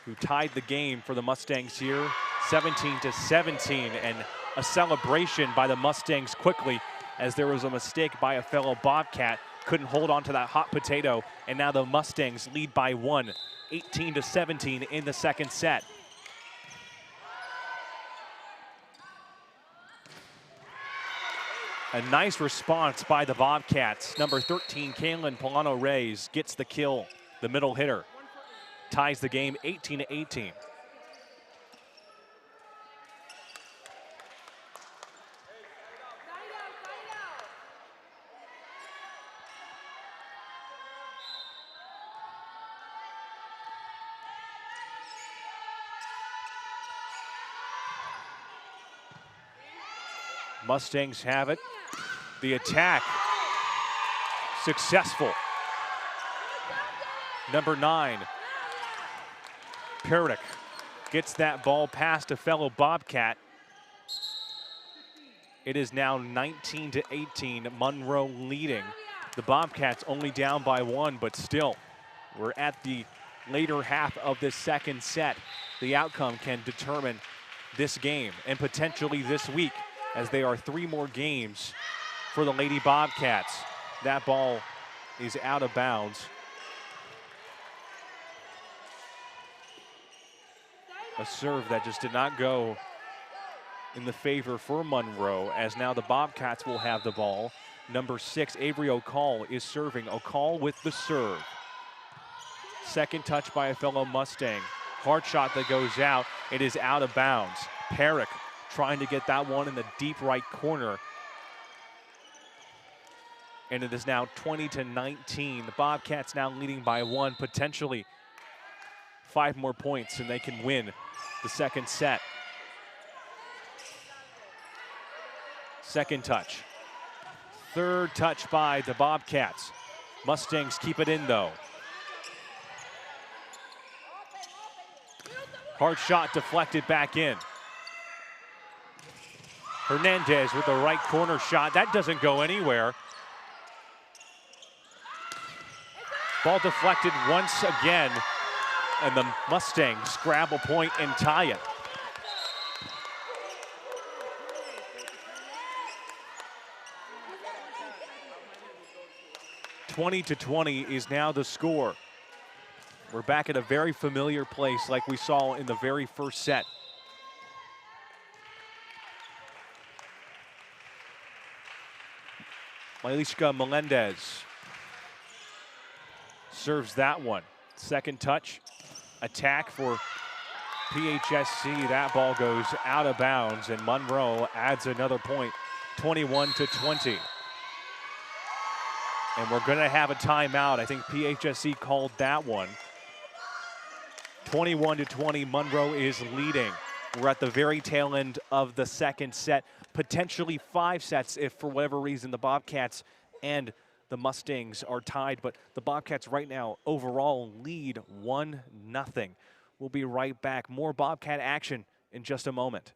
who tied the game for the Mustangs here, 17-17, and a celebration by the Mustangs quickly as there was a mistake by a fellow Bobcat. Couldn't hold on to that hot potato, and now the Mustangs lead by one, 18-17 in the second set. A nice response by the Bobcats. Number 13, Kaylin Polano-Reyes gets the kill, the middle hitter. Ties the game 18-18. Mustangs have it. The attack successful. Number 9, Perrick gets that ball past a fellow Bobcat. It is now 19-18, Monroe leading. The Bobcats only down by one, but still, we're at the later half of this second set. The outcome can determine this game and potentially this week, as there are 3 more games for the Lady Bobcats. That ball is out of bounds. A serve that just did not go in the favor for Monroe, as now the Bobcats will have the ball. Number 6, Avery O'Call is serving. O'Call with the serve. Second touch by a fellow Mustang. Hard shot that goes out. It is out of bounds. Perrick trying to get that one in the deep right corner. And it is now 20-19. The Bobcats now leading by one, potentially 5 more points, and they can win the second set. Second touch. Third touch by the Bobcats. Mustangs keep it in though. Hard shot deflected back in. Hernandez with the right corner shot. That doesn't go anywhere. Ball deflected once again, and the Mustangs grab a point and tie it. (20-20) is now the score. We're back at a very familiar place like we saw in the very first set. Mailishka Melendez serves that one. Second touch, attack for PHSC. That ball goes out of bounds, and Monroe adds another point, 21-20. And we're gonna have a timeout. I think PHSC called that one. 21-20, Monroe is leading. We're at the very tail end of the second set, potentially 5 sets if for whatever reason the Bobcats and the Mustangs are tied, but the Bobcats right now overall lead 1-0. We'll be right back. More Bobcat action in just a moment.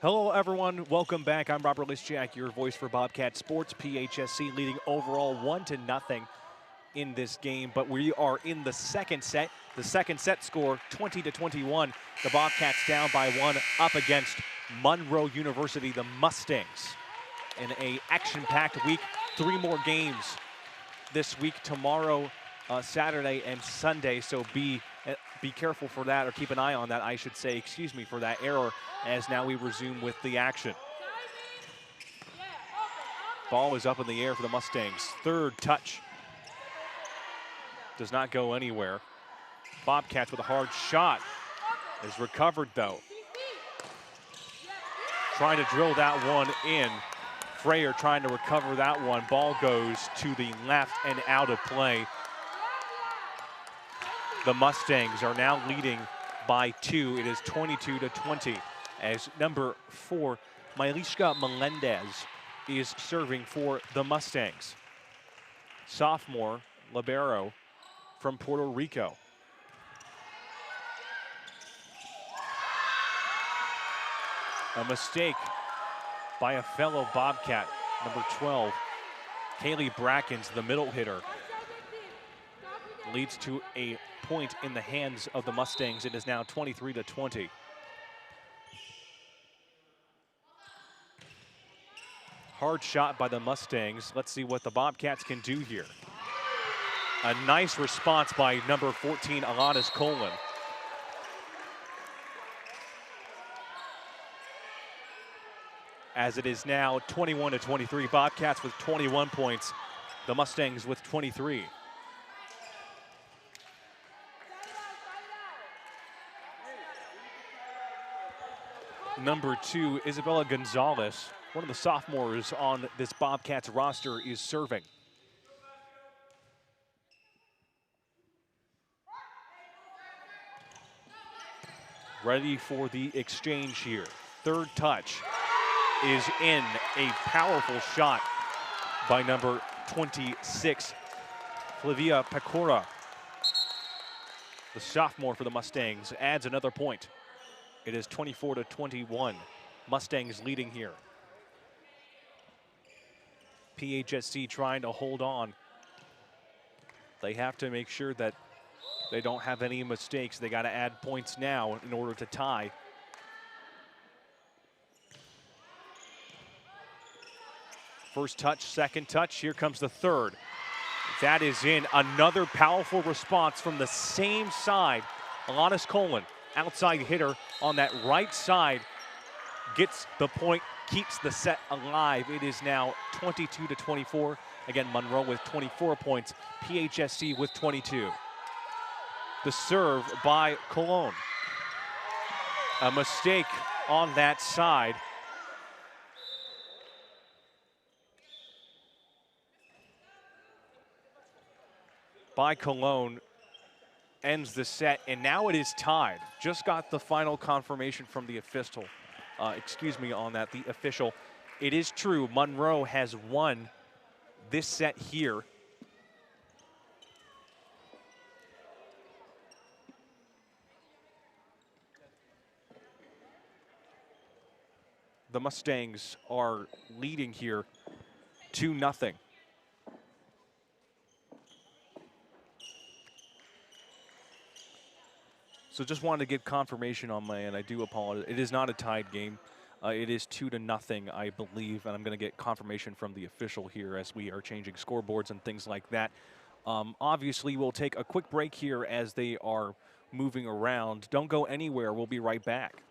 Hello, everyone. Welcome back. I'm Robert Liszczak, your voice for Bobcat Sports. PHSC leading overall 1-0 in this game, but we are in the second set. The second set score 20-21. The Bobcats down by 1 up against Monroe University, the Mustangs. In a action-packed week, 3 more games this week, tomorrow, Saturday, and Sunday. So be careful for that, or keep an eye on that, I should say. Excuse me for that error, as now we resume with the action. Ball is up in the air for the Mustangs. Third touch. Does not go anywhere. Bobcats with a hard shot. Is recovered though. Trying to drill that one in. Freyer trying to recover that one. Ball goes to the left and out of play. The Mustangs are now leading by 2. It is 22-20 as number 4, Mailishka Melendez, is serving for the Mustangs. Sophomore libero from Puerto Rico. A mistake by a fellow Bobcat, number 12. Kaylee Brackens, the middle hitter, leads to a point in the hands of the Mustangs. It is now 23-20. Hard shot by the Mustangs. Let's see what the Bobcats can do here. A nice response by number 14, Alanis Colin. As it is now 21-23. Bobcats with 21 points. The Mustangs with 23. Number 2, Isabella Gonzalez, one of the sophomores on this Bobcats roster, is serving. Ready for the exchange here. Third touch is in. A powerful shot by number 26, Flavia Pecora. The sophomore for the Mustangs adds another point. It is 24-21. Mustangs leading here. PHSC trying to hold on. They have to make sure that they don't have any mistakes. They got to add points now in order to tie. First touch, second touch, here comes the third. That is in. Another powerful response from the same side. Alanis Colin, outside hitter on that right side, gets the point, keeps the set alive. It is now 22-24. Again, Monroe with 24 points, PHSC with 22. The serve by Cologne. A mistake on that side. By Cologne ends the set, and now it is tied. Just got the final confirmation from the official. On that, the official. It is true, Monroe has won this set here. The Mustangs are leading here 2-0. So just wanted to get confirmation on my end. I do apologize. It is not a tied game. It is 2-0, I believe, and I'm going to get confirmation from the official here as we are changing scoreboards and things like that. Obviously, we'll take a quick break here as they are moving around. Don't go anywhere. We'll be right back.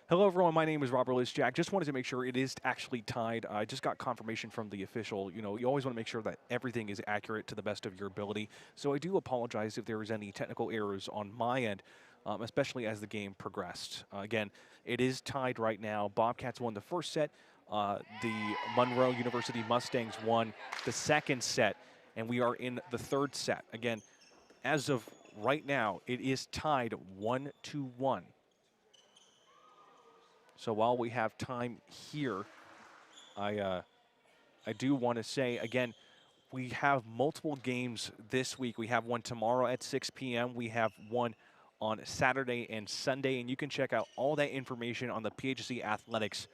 Hello, everyone. My name is Robert Liszczak. Just wanted to make sure it is actually tied. I just got confirmation from the official. You know, you always want to make sure that everything is accurate to the best of your ability. So I do apologize if there is any technical errors on my end. especially as the game progressed. Again, it is tied right now. Bobcats won the first set. The Monroe University Mustangs won the second set, and we are in the third set. Again, as of right now, it is tied 1-1. So while we have time here, I do want to say, again, we have multiple games this week. We have one tomorrow at 6 p.m. We have one on Saturday and Sunday, and you can check out all that information on the PHSC Athletics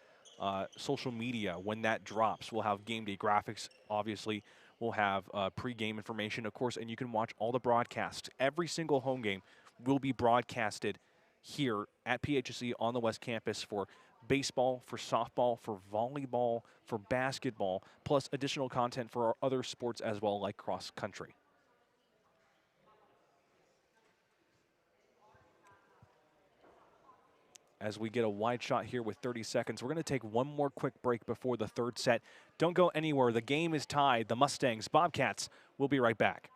social media when that drops. We'll have game day graphics, obviously. We'll have pre-game information, of course, and you can watch all the broadcasts. Every single home game will be broadcasted here at PHSC on the West Campus for baseball, for softball, for volleyball, for basketball, plus additional content for our other sports as well, like cross country. As we get a wide shot here with 30 seconds, we're going to take one more quick break before the third set. Don't go anywhere. The game is tied. The Mustangs, Bobcats, will be right back.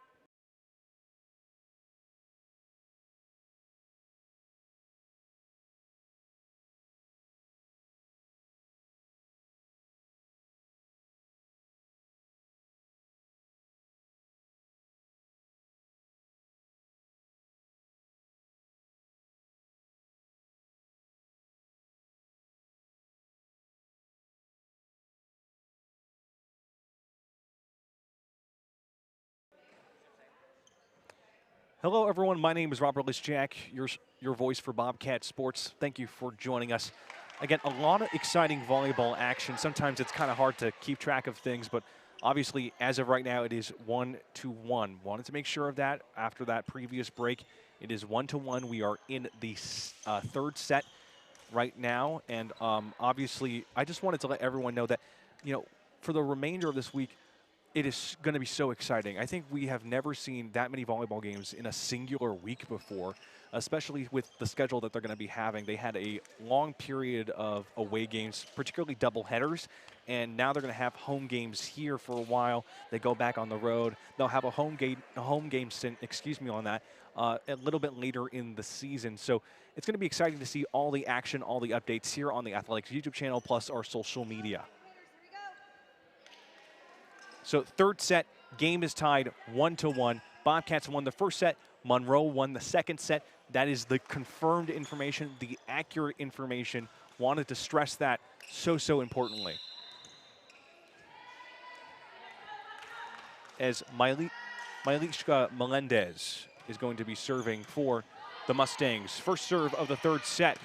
Hello, everyone. My name is Robert Lischak, your voice for Bobcat Sports. Thank you for joining us. Again, a lot of exciting volleyball action. Sometimes it's kind of hard to keep track of things, but obviously, as of right now, it is 1-1. Wanted to make sure of that after that previous break. It is 1-1. We are in the third set right now, and obviously, I just wanted to let everyone know that, for the remainder of this week, it is going to be so exciting. I think we have never seen that many volleyball games in a singular week before, especially with the schedule that they're going to be having. They had a long period of away games, particularly doubleheaders, and now they're going to have home games here for a while. They go back on the road. They'll have a home game on that a little bit later in the season. So it's going to be exciting to see all the action, all the updates here on the Athletics YouTube channel, plus our social media. So third set, game is tied 1-1. Bobcats won the first set. Monroe won the second set. That is the confirmed information, the accurate information. Wanted to stress that so importantly. As Mailishka Melendez is going to be serving for the Mustangs. First serve of the third set.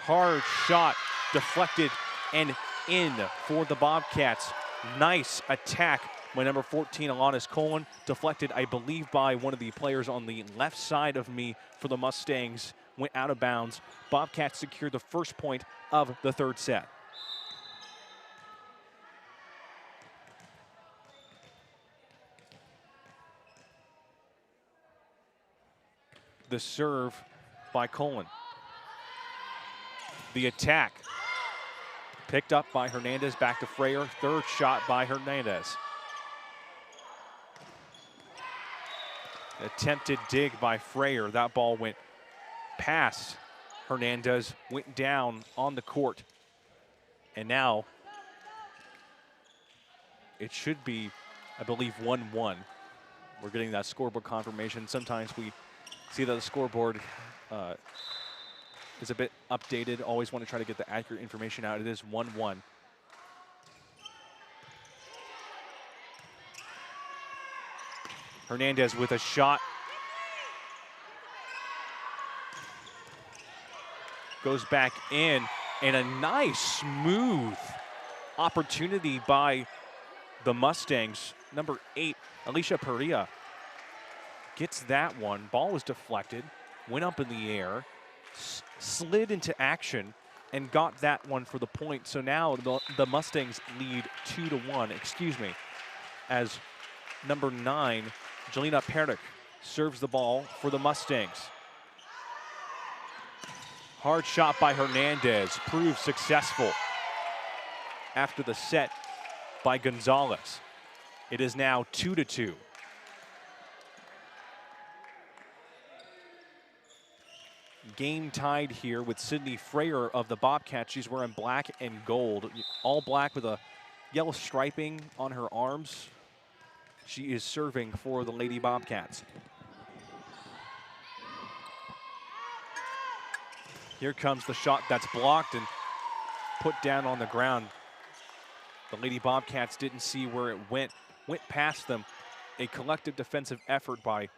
Hard shot, deflected and in for the Bobcats. Nice attack by number 14, Alanis Colin, deflected, I believe, by one of the players on the left side of me for the Mustangs, went out of bounds. Bobcats secured the first point of the third set. The serve by Colin. The attack picked up by Hernandez, back to Freyer. Third shot by Hernandez. Attempted dig by Freyer. That ball went past Hernandez, went down on the court. And now it should be, I believe, 1-1. We're getting that scoreboard confirmation. Sometimes we see that the scoreboard is a bit updated. Always want to try to get the accurate information out. It is 1-1. Hernandez with a shot. Goes back in, and a nice, smooth opportunity by the Mustangs. Number 8, Alicia Perea gets that one. Ball was deflected, went up in the air, slid into action, and got that one for the point. So now the Mustangs lead 2-1, as number 9, Jelena Perdick serves the ball for the Mustangs. Hard shot by Hernandez, proved successful after the set by Gonzalez. It is now 2-2. game tied here with Sydney Freyer of the Bobcats. She's wearing black and gold, all black with a yellow striping on her arms. She is serving for the Lady Bobcats. Here comes the shot that's blocked and put down on the ground. The Lady Bobcats didn't see where it went past them. A collective defensive effort by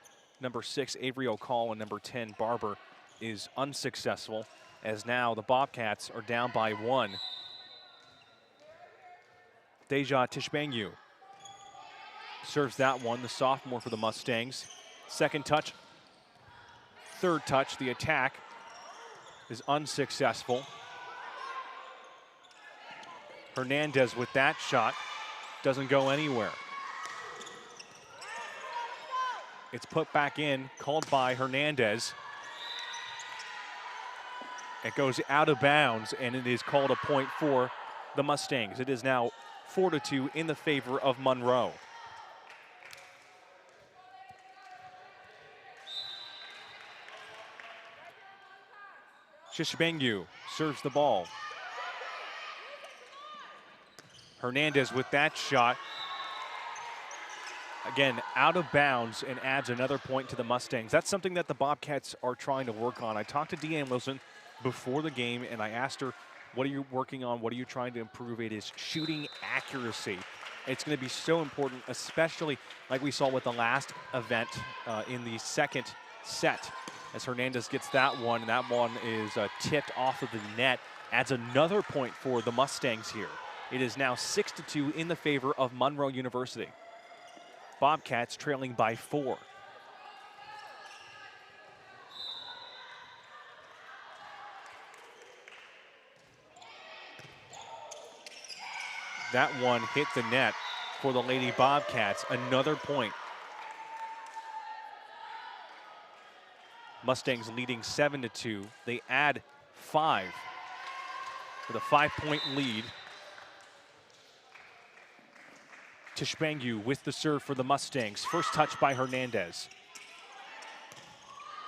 number 6, Avery O'Call, and number 10, Barber, is unsuccessful, as now the Bobcats are down by 1. Deja Tishbangu serves that one, the sophomore for the Mustangs. Second touch, third touch, the attack is unsuccessful. Hernandez with that shot, doesn't go anywhere. It's put back in, called by Hernandez. It goes out of bounds, and it is called a point for the Mustangs. It is now 4-2 in the favor of Monroe. Tishbangu serves the ball. Hernandez with that shot. Again, out of bounds, and adds another point to the Mustangs. That's something that the Bobcats are trying to work on. I talked to Deanne Wilson before the game, and I asked her, what are you working on? What are you trying to improve? It is shooting accuracy. It's going to be so important, especially like we saw with the last event in the second set. As Hernandez gets that one, and that one is tipped off of the net. Adds another point for the Mustangs here. It is now 6-2 in the favor of Monroe University. Bobcats trailing by 4. That one hit the net for the Lady Bobcats. Another point. Mustangs leading 7-2. They add 5 with a 5-point lead. Tishbangu with the serve for the Mustangs. First touch by Hernandez.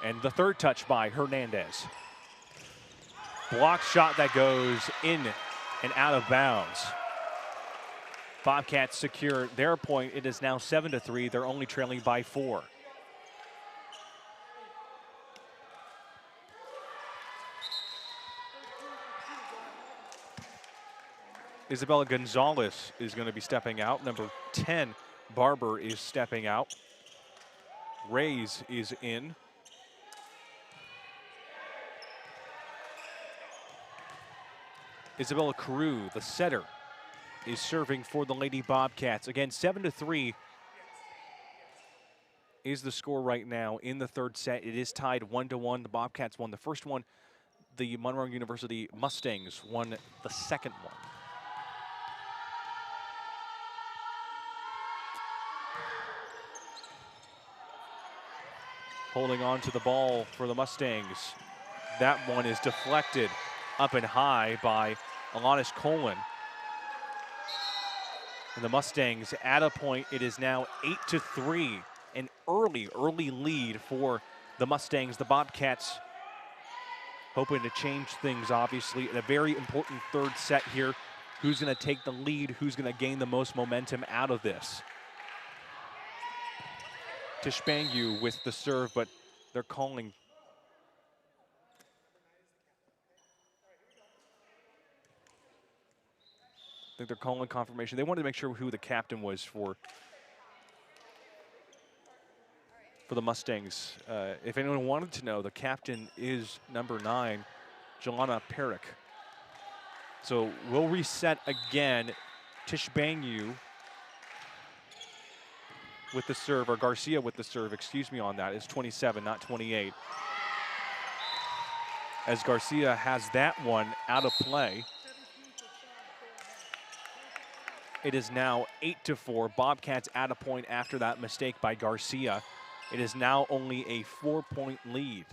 And the third touch by Hernandez. Block shot that goes in and out of bounds. Bobcats secure their point. It is now 7-3. They're only trailing by 4. Isabella Gonzalez is going to be stepping out. Number 10, Barber, is stepping out. Reyes is in. Isabella Carew, the setter, is serving for the Lady Bobcats. Again, 7-3 is the score right now in the third set. It is tied 1-1. The Bobcats won the first one. The Monroe University Mustangs won the second one. Holding on to the ball for the Mustangs. That one is deflected up and high by Alanis Colin. And the Mustangs at a point. It is now 8-3. An early lead for the Mustangs. The Bobcats hoping to change things, obviously, in a very important third set here. Who's going to take the lead? Who's going to gain the most momentum out of this? Tishbangu with the serve, but they're calling. I think they're calling confirmation. They wanted to make sure who the captain was for the Mustangs. If anyone wanted to know, the captain is number 9, Jelana Perick. So we'll reset again. Tishbangu with the serve, or Garcia with the serve, excuse me on that, is 27, not 28. As Garcia has that one out of play. It is now 8-4. Bobcats at a point after that mistake by Garcia. It is now only a 4-point lead.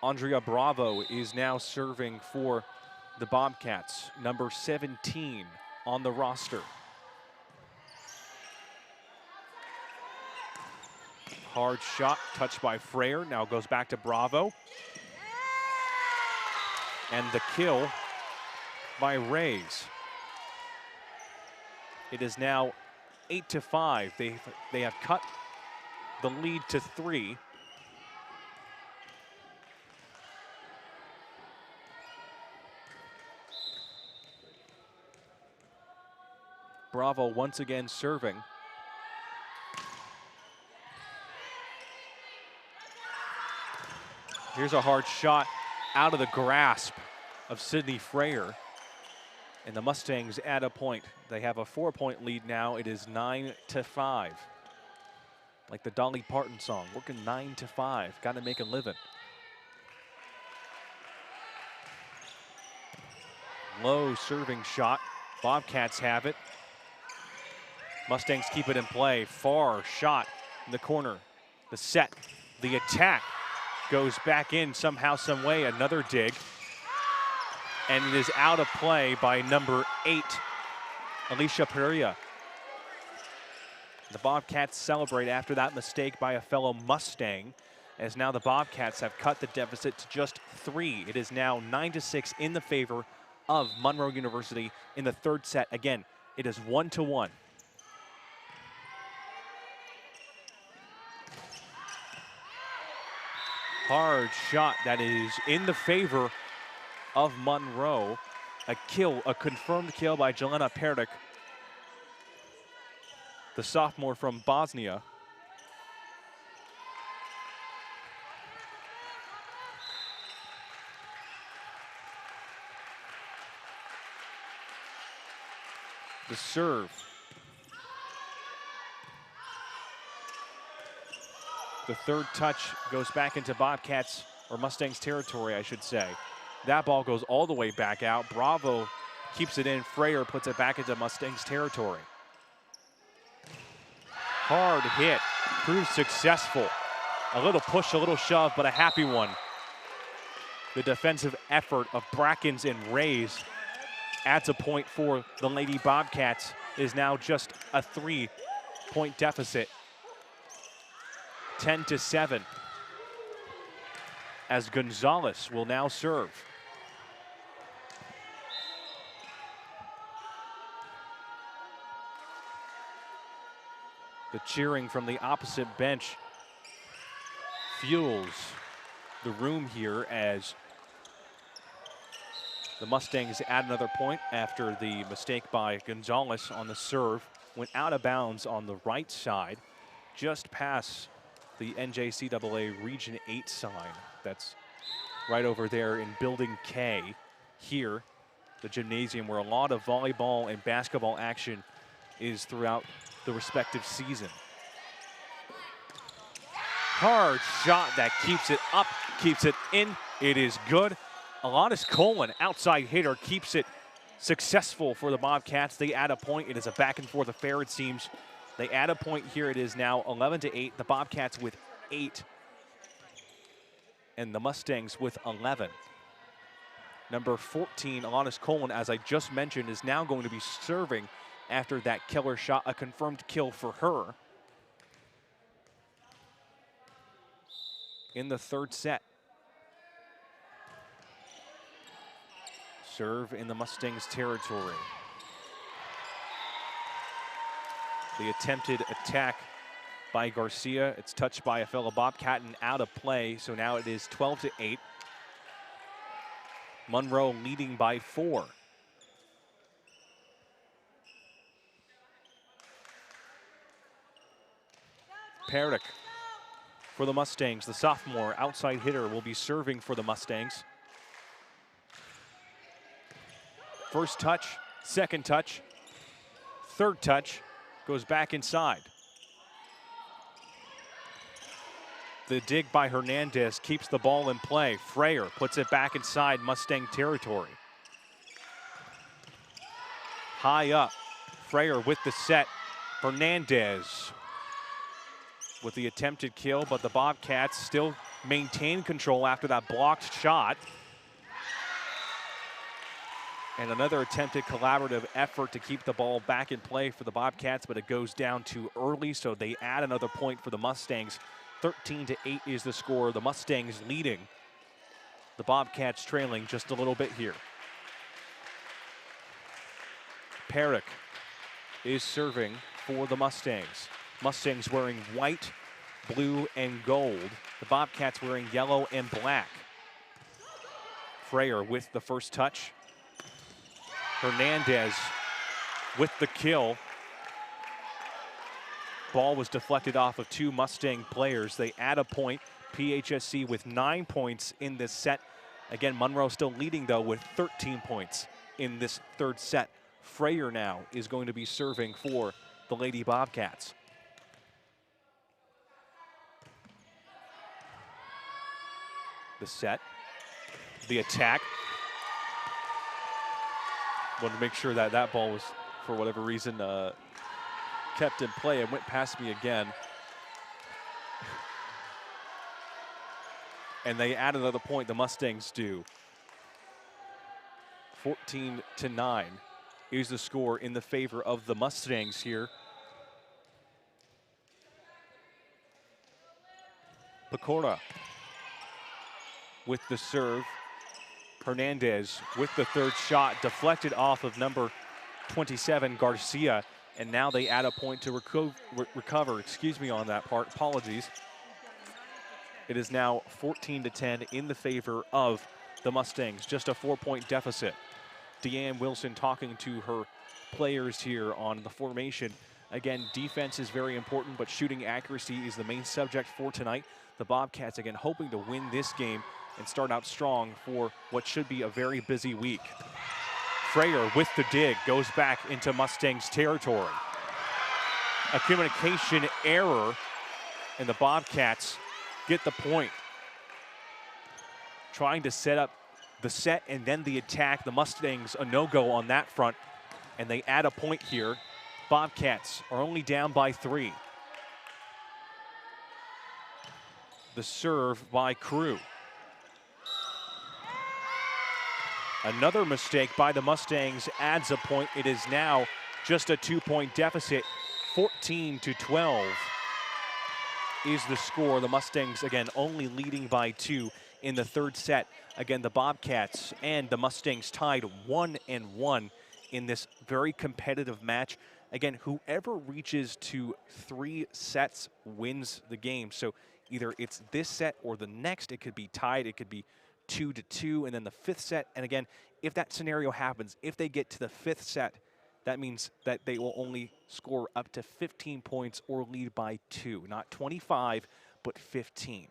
Andrea Bravo is now serving for the Bobcats, number 17 on the roster. Hard shot, touched by Freyer, now goes back to Bravo. And the kill by Rays. It is now 8-5. They have cut the lead to 3. Bravo once again serving. Here's a hard shot out of the grasp of Sydney Freyer. And the Mustangs add a point. They have a 4-point lead now. It is 9-5. Like the Dolly Parton song, working 9 to 5. Got to make a living. Low serving shot. Bobcats have it. Mustangs keep it in play. Far shot in the corner. The set, the attack goes back in somehow, some way. Another dig. And it is out of play by number 8, Alicia Pereira. The Bobcats celebrate after that mistake by a fellow Mustang, as now the Bobcats have cut the deficit to just 3. It is now 9-6 in the favor of Monroe University in the third set. Again, it is 1-1. Hard shot that is in the favor of Monroe. A kill, a confirmed kill by Jelena Perdic, the sophomore from Bosnia. The serve. The third touch goes back into Bobcats, or Mustangs territory, I should say. That ball goes all the way back out. Bravo keeps it in. Freyer puts it back into Mustangs territory. Hard hit, proves successful. A little push, a little shove, but a happy one. The defensive effort of Brackens and Rays adds a point for the Lady Bobcats. It is now just a 3-point deficit. 10-7. As Gonzalez will now serve. The cheering from the opposite bench fuels the room here as the Mustangs add another point after the mistake by Gonzalez on the serve. Went out of bounds on the right side, just past the NJCAA Region 8 sign. That's right over there in Building K. Here, the gymnasium where a lot of volleyball and basketball action is throughout the respective season. Hard shot that keeps it up, keeps it in. It is good. Alanis Coleman, outside hitter, keeps it successful for the Bobcats. They add a point. It is a back and forth affair, it seems. They add a point here. It is now 11-8. The Bobcats with 8. And the Mustangs with 11. Number 14, Alanis Coleman, as I just mentioned, is now going to be serving after that killer shot, a confirmed kill for her in the third set. Serve in the Mustangs territory. The attempted attack by Garcia. It's touched by a fellow Bobcat and out of play, so now it is 12-8. Monroe leading by 4. Perdic for the Mustangs, the sophomore outside hitter, will be serving for the Mustangs. First touch, second touch, third touch, goes back inside. The dig by Hernandez keeps the ball in play. Freyer puts it back inside Mustang territory. High up, Freyer with the set. Hernandez with the attempted kill, but the Bobcats still maintain control after that blocked shot. And another attempted collaborative effort to keep the ball back in play for the Bobcats, but it goes down too early, so they add another point for the Mustangs. 13-8 is the score. The Mustangs leading. The Bobcats trailing just a little bit here. Perrick is serving for the Mustangs. Mustangs wearing white, blue, and gold. The Bobcats wearing yellow and black. Freyer with the first touch. Hernandez with the kill. Ball was deflected off of two Mustang players. They add a point. PHSC with 9 points in this set. Again, Monroe still leading, though, with 13 points in this third set. Freyer now is going to be serving for the Lady Bobcats. The set, the attack. Wanted to make sure that that ball was, for whatever reason, kept in play and went past me again. And they add another point, the Mustangs do. 14-9 is the score in the favor of the Mustangs here. Pecora with the serve. Hernandez with the third shot, deflected off of number 27, Garcia. And now they add a point to recover, excuse me on that part, apologies. It is now 14-10 in the favor of the Mustangs, just a 4-point deficit. Deanne Wilson talking to her players here on the formation. Again, defense is very important, but shooting accuracy is the main subject for tonight. The Bobcats, again, hoping to win this game and start out strong for what should be a very busy week. Freyer with the dig goes back into Mustangs territory. A communication error, and the Bobcats get the point. Trying to set up the set and then the attack. The Mustangs a no-go on that front, and they add a point here. Bobcats are only down by 3. The serve by Crew. Another mistake by the Mustangs adds a point. It is now just a 2-point deficit. 14-12 is the score. The Mustangs, again, only leading by 2 in the third set. Again, the Bobcats and the Mustangs tied 1-1 in this very competitive match. Again, whoever reaches to 3 sets wins the game. So either it's this set or the next. It could be tied. It could be 2-2, and then the 5th set. And again, if that scenario happens, if they get to the 5th set, that means that they will only score up to 15 points or lead by 2. Not 25, but 15.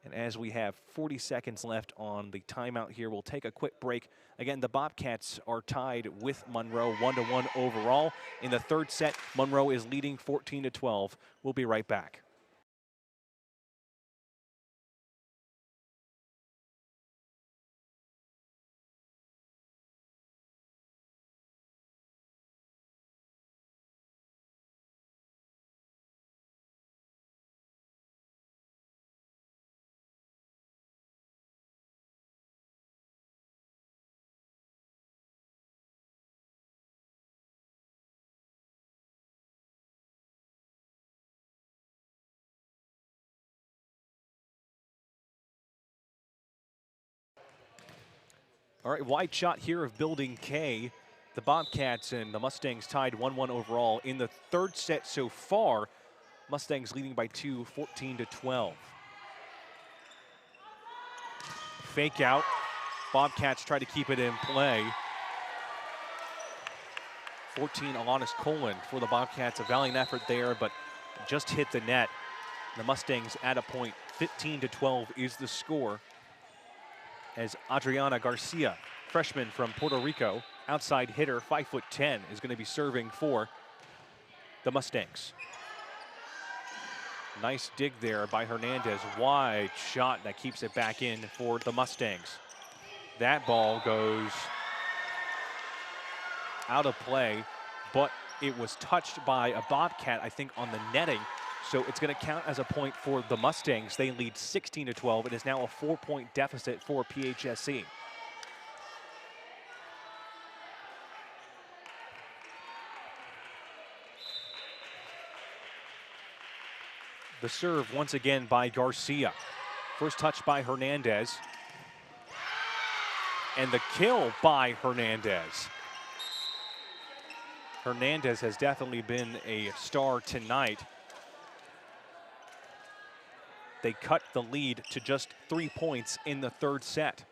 And as we have 40 seconds left on the timeout here, we'll take a quick break. Again, the Bobcats are tied with Monroe 1-1 overall. In the third set, Monroe is leading 14-12. We'll be right back. All right, wide shot here of Building K. The Bobcats and the Mustangs tied 1-1 overall. In the third set so far, Mustangs leading by 2, 14-12. Fake out. Bobcats try to keep it in play. 14, Alanis Colin for the Bobcats. A valiant effort there, but just hit the net. The Mustangs add a point. 15-12 is the score, as Adriana Garcia, freshman from Puerto Rico, outside hitter, 5'10", is going to be serving for the Mustangs. Nice dig there by Hernandez. Wide shot that keeps it back in for the Mustangs. That ball goes out of play, but it was touched by a Bobcat, I think, on the netting. So it's going to count as a point for the Mustangs. They lead 16-12. It is now a 4-point deficit for PHSC. The serve once again by Garcia. First touch by Hernandez. And the kill by Hernandez. Hernandez has definitely been a star tonight. They cut the lead to just 3 points in the third set.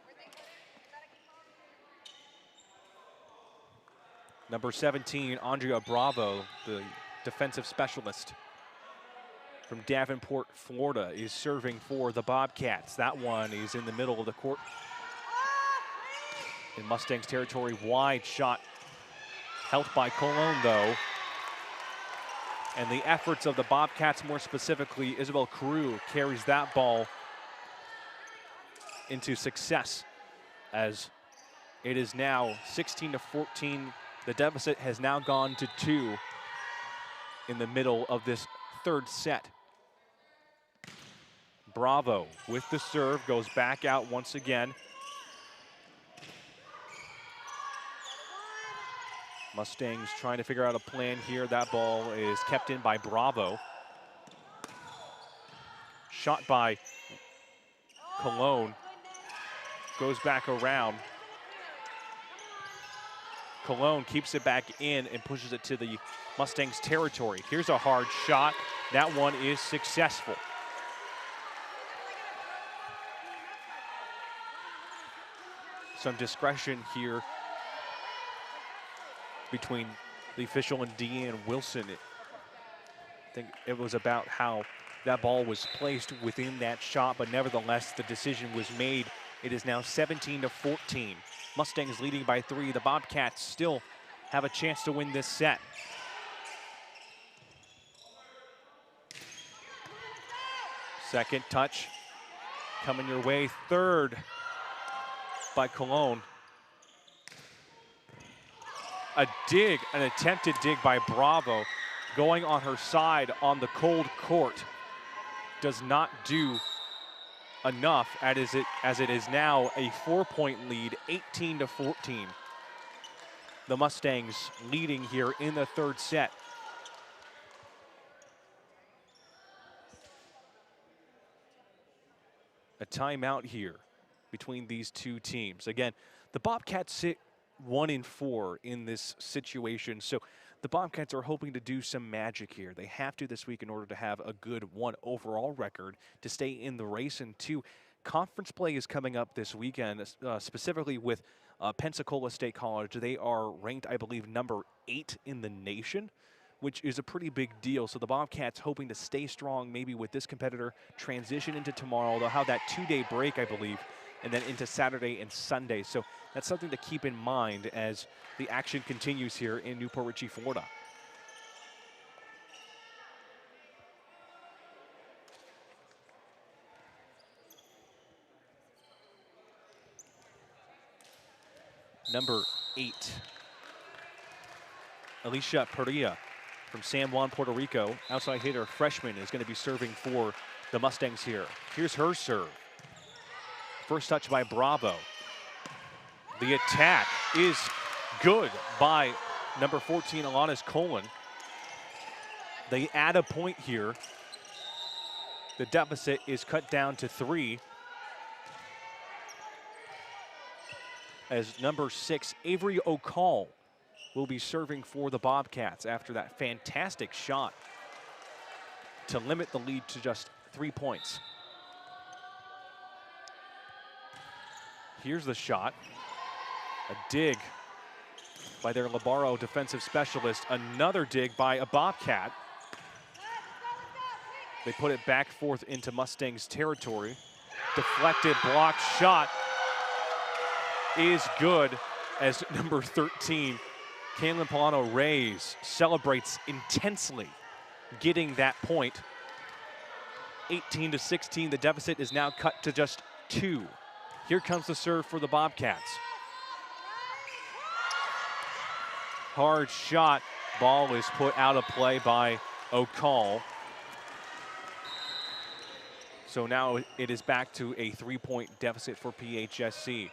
Number 17, Andrea Bravo, the defensive specialist from Davenport, Florida, is serving for the Bobcats. That one is in the middle of the court. In Mustangs territory, wide shot. Helped by Colon, though. And the efforts of the Bobcats, more specifically, Isabel Carew carries that ball into success as it is now 16-14. The deficit has now gone to 2 in the middle of this third set. Bravo with the serve, goes back out once again. Mustangs trying to figure out a plan here. That ball is kept in by Bravo. Shot by Cologne. Goes back around. Cologne keeps it back in and pushes it to the Mustangs territory. Here's a hard shot. That one is successful. Some discretion here between the official and Deanne Wilson. I think it was about how that ball was placed within that shot, but nevertheless, the decision was made. It is now 17-14. Mustangs leading by 3. The Bobcats still have a chance to win this set. Second touch coming your way. Third by Cologne. A dig, an attempted dig by Bravo, going on her side on the cold court. Does not do enough as it is now a 4-point lead, 18-14. The Mustangs leading here in the third set. A timeout here between these two teams. Again, the Bobcats sit 1-4 in this situation, so the Bobcats are hoping to do some magic here. They have to this week in order to have a good 1 overall record to stay in the race. And 2, conference play is coming up this weekend, specifically with Pensacola State College. They are ranked, I believe, number 8 in the nation, which is a pretty big deal. So the Bobcats hoping to stay strong, maybe with this competitor, transition into tomorrow. They'll have that 2-day break, I believe, and then into Saturday and Sunday. So that's something to keep in mind as the action continues here in Newport Richey, Florida. Number 8, Alicia Perea from San Juan, Puerto Rico. Outside hitter, freshman, is going to be serving for the Mustangs here. Here's her serve. First touch by Bravo. The attack is good by number 14, Alanis Colon. They add a point here. The deficit is cut down to 3. As number 6, Avery O'Call, will be serving for the Bobcats after that fantastic shot to limit the lead to just 3 points. Here's the shot. A dig by their Labaro defensive specialist. Another dig by a Bobcat. They put it back forth into Mustangs territory. Deflected, blocked shot is good as number 13, Kaylin Polano Reyes, celebrates intensely getting that point. 18-16, the deficit is now cut to just 2. Here comes the serve for the Bobcats. Hard shot, ball is put out of play by O'Call. So now it is back to a 3-point deficit for PHSC.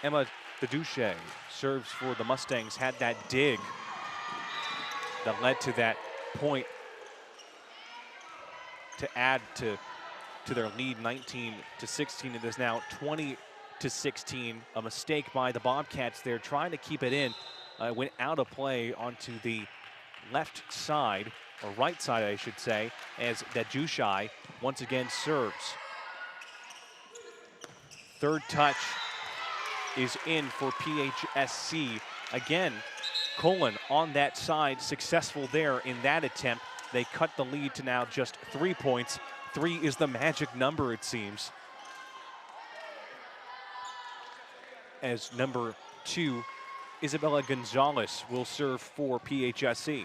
Emma Duche serves for the Mustangs, had that dig that led to that point to add to their lead, 19-16. It is now 20-16. A mistake by the Bobcats there, trying to keep it in. Went out of play onto the left side, or right side, I should say, as Dajushai once again serves. Third touch is in for PHSC. Again, Colon on that side, successful there in that attempt. They cut the lead to now just 3 points. 3 is the magic number, it seems. As number 2, Isabella Gonzalez, will serve for PHSC.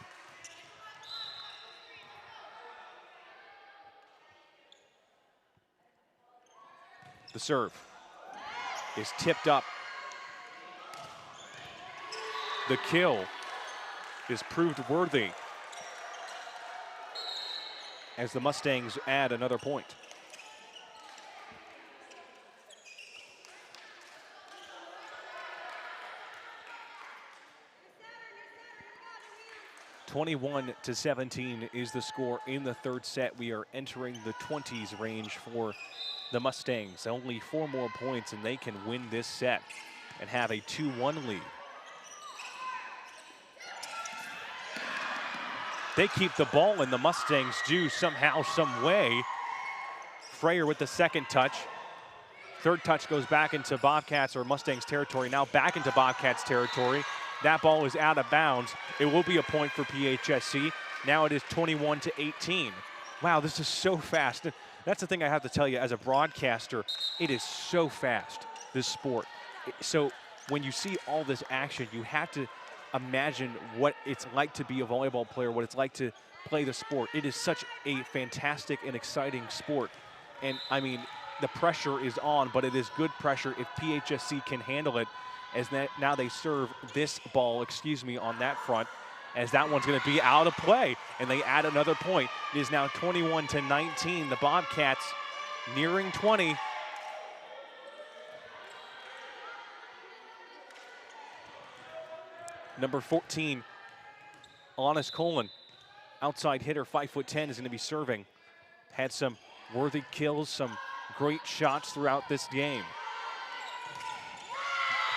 The serve is tipped up. The kill is proved worthy as the Mustangs add another point. (21-17) is the score in the third set. We are entering the 20s range for the Mustangs. Only 4 more points and they can win this set and have a 2-1 lead. They keep the ball and the Mustangs do somehow, some way. Freyer with the second touch. Third touch goes back into Bobcats or Mustangs territory, now back into Bobcats territory. That ball is out of bounds. It will be a point for PHSC. Now it is 21-18. Wow, this is so fast. That's the thing I have to tell you as a broadcaster, it is so fast, this sport. So when you see all this action, you have to imagine what it's like to be a volleyball player, what it's like to play the sport. It is such a fantastic and exciting sport. And I mean, the pressure is on, but it is good pressure if PHSC can handle it, as now they serve this ball, on that front, as that one's gonna be out of play, and they add another point. It is now 21-19. The Bobcats nearing 20. Number 14, Alanis Colon, outside hitter, 5'10", is going to be serving. Had some worthy kills, some great shots throughout this game.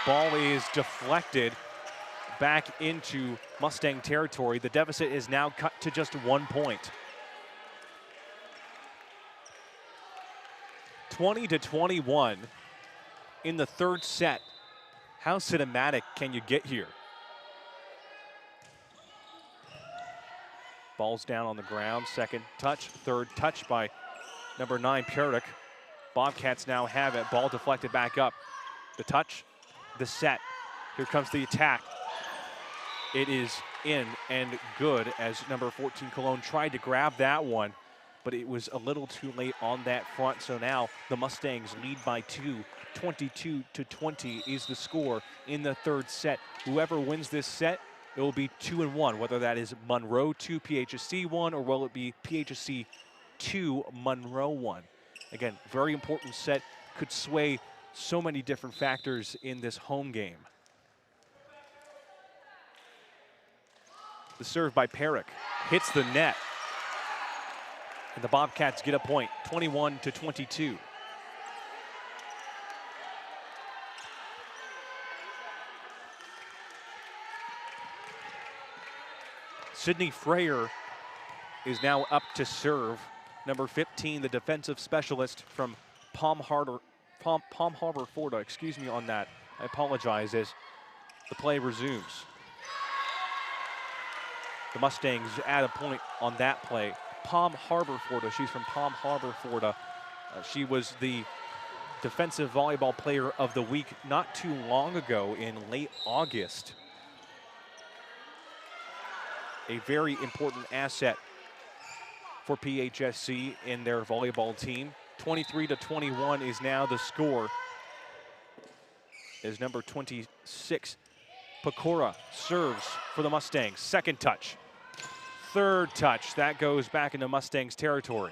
Ball is deflected back into Mustang territory. The deficit is now cut to just 1 point. 20-21 in the third set. How cinematic can you get here? Ball's down on the ground, second touch, third touch by number 9, Pierik. Bobcats now have it, ball deflected back up. The touch, the set, here comes the attack. It is in and good as number 14, Cologne, tried to grab that one, but it was a little too late on that front, so now the Mustangs lead by 2. 22-20 is the score in the third set. Whoever wins this set, it will be 2-1, whether that is Monroe 2, PHSC 1, or will it be PHSC 2, Monroe 1. Again, very important set, could sway so many different factors in this home game. The serve by Pierik hits the net, and the Bobcats get a point, 21-22. Sydney Freyer is now up to serve. Number 15, the defensive specialist from Palm Harbor, Florida, on that. I apologize as the play resumes. The Mustangs add a point on that play. Palm Harbor, Florida, she's from Palm Harbor, Florida. She was the defensive volleyball player of the week not too long ago in late August. A very important asset for PHSC in their volleyball team. 23-21 is now the score as number 26, Pecora, serves for the Mustangs. Second touch, third touch, that goes back into Mustangs territory.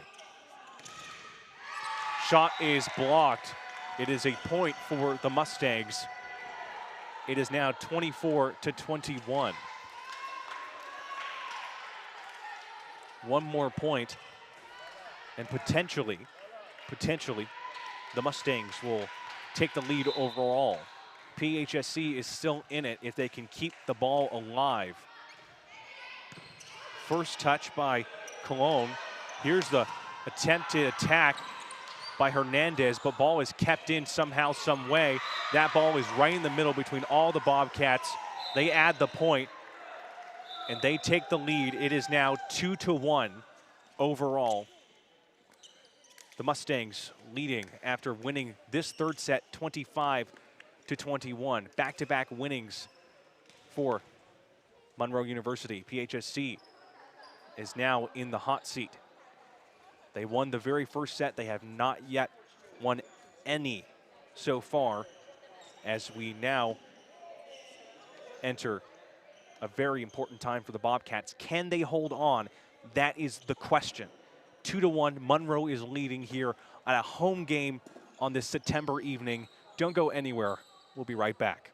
Shot is blocked. It is a point for the Mustangs. It is now 24-21. One more point, and potentially, the Mustangs will take the lead overall. PHSC is still in it if they can keep the ball alive. First touch by Cologne. Here's the attempted attack by Hernandez, but ball is kept in somehow, some way. That ball is right in the middle between all the Bobcats. They add the point, and they take the lead. It is now 2-1 overall. The Mustangs leading after winning this third set 25-21. Back-to-back winnings for Monroe University. PHSC is now in the hot seat. They won the very first set. They have not yet won any so far, as we now enter a very important time for the Bobcats. Can they hold on? That is the question. 2-1, Monroe is leading here at a home game on this September evening. Don't go anywhere. We'll be right back.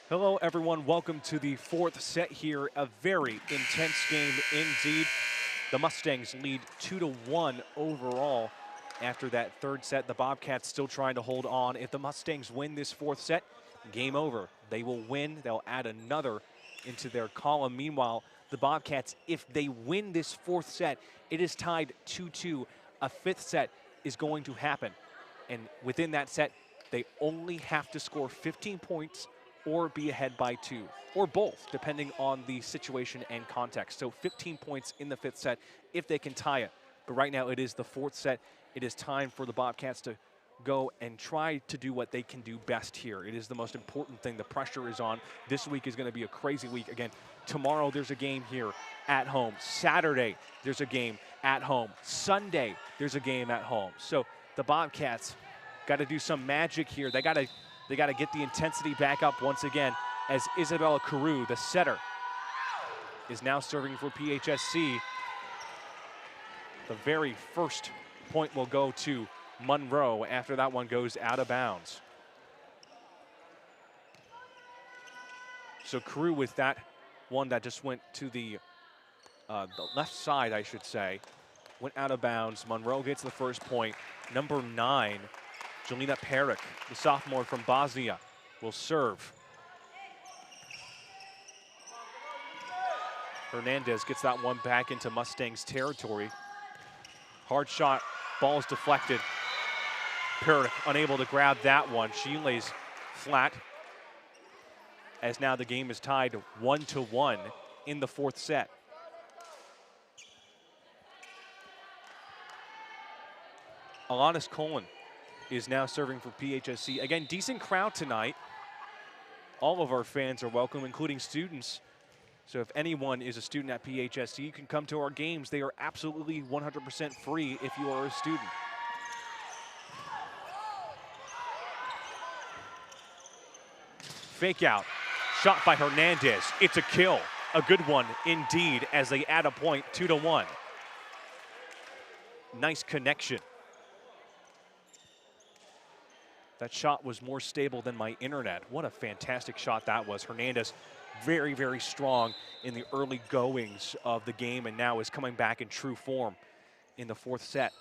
Hello, everyone. Welcome to the fourth set here. A very intense game indeed. The Mustangs lead 2-1 overall after that third set. The Bobcats still trying to hold on. If the Mustangs win this fourth set, game over. They will win. They'll add another into their column. Meanwhile, the Bobcats, if they win this fourth set, it is tied 2-2. A fifth set is going to happen. And within that set, they only have to score 15 points or be ahead by 2, or both, depending on the situation and context. So 15 points in the fifth set if they can tie it. But right now it is the fourth set. It is time for the Bobcats to go and try to do what they can do best here. It is the most important thing. The pressure is on. This week is going to be a crazy week. Again, tomorrow there's a game here at home. Saturday there's a game at home. Sunday there's a game at home. So the Bobcats got to do some magic here. They got to get the intensity back up once again, as Isabella Carew, the setter, is now serving for PHSC. The very first point will go to Monroe after that one goes out of bounds. So Crew with that one that just went to the left side, I should say, went out of bounds. Monroe gets the first point. Number 9, Jelena Peric, the sophomore from Bosnia, will serve. Hernandez gets that one back into Mustangs territory. Hard shot, ball is deflected. Peric unable to grab that one. She lays flat, as now the game is tied 1-1 in the 4th set. Alanis Colin is now serving for PHSC. Again, decent crowd tonight. All of our fans are welcome, including students. So if anyone is a student at PHSC, you can come to our games. They are absolutely 100% free if you are a student. Fake out, shot by Hernandez. It's a kill, a good one indeed, as they add a point, 2-1. Nice connection. That shot was more stable than my internet. What a fantastic shot that was. Hernandez very, very strong in the early goings of the game and now is coming back in true form in the 4th set.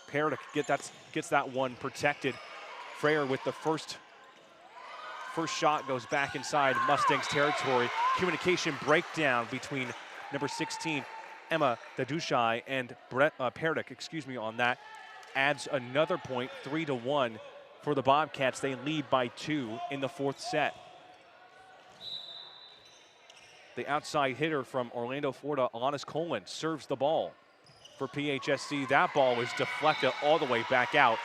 Peric gets that one protected. Freyer with the first shot goes back inside Mustangs territory. Communication breakdown between number 16, Emma Dadushai, and Peric, on that. Adds another point, 3-1 for the Bobcats. They lead by 2 in the 4th set. The outside hitter from Orlando, Florida, Alanis Colin, serves the ball for PHSC. That ball was deflected all the way back out,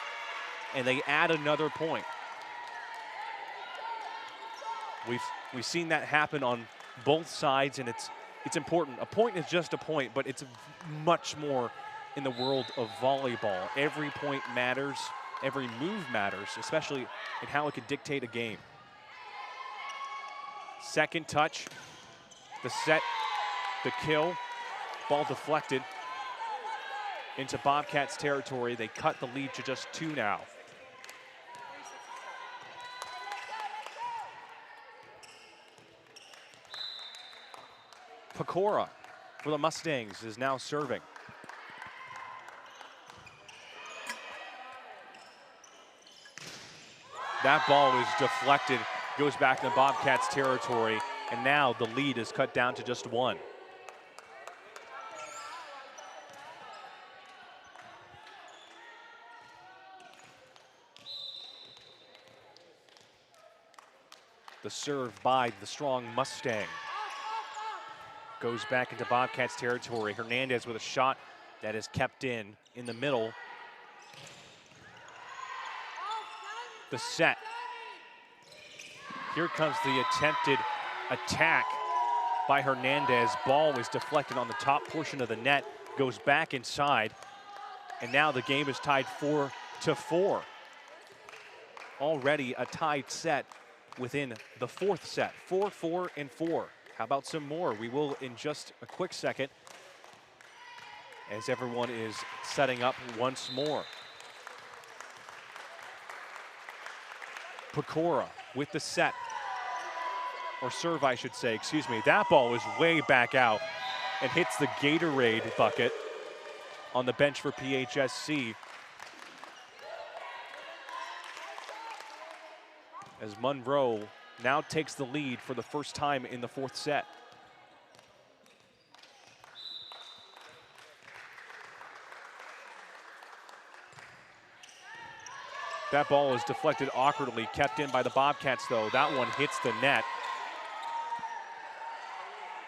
and they add another point. We've seen that happen on both sides, and it's important. A point is just a point, but it's much more in the world of volleyball. Every point matters, every move matters, especially in how it can dictate a game. Second touch, the set, the kill, ball deflected into Bobcats territory. They cut the lead to just 2 now. Pecora for the Mustangs is now serving. That ball is deflected, goes back to the Bobcats territory, and now the lead is cut down to just 1. The serve by the strong Mustang goes back into Bobcats territory. Hernandez with a shot that is kept in the middle. The set. Here comes the attempted attack by Hernandez. Ball was deflected on the top portion of the net, goes back inside, and now the game is tied 4-4. Already a tied set within the 4th set, 4-4-4. How about some more? We will in just a quick second as everyone is setting up once more. Pecora with the set, or serve I should say, excuse me. That ball was way back out and hits the Gatorade bucket on the bench for PHSC. As Monroe now takes the lead for the first time in the 4th set. That ball is deflected awkwardly, kept in by the Bobcats though. That one hits the net.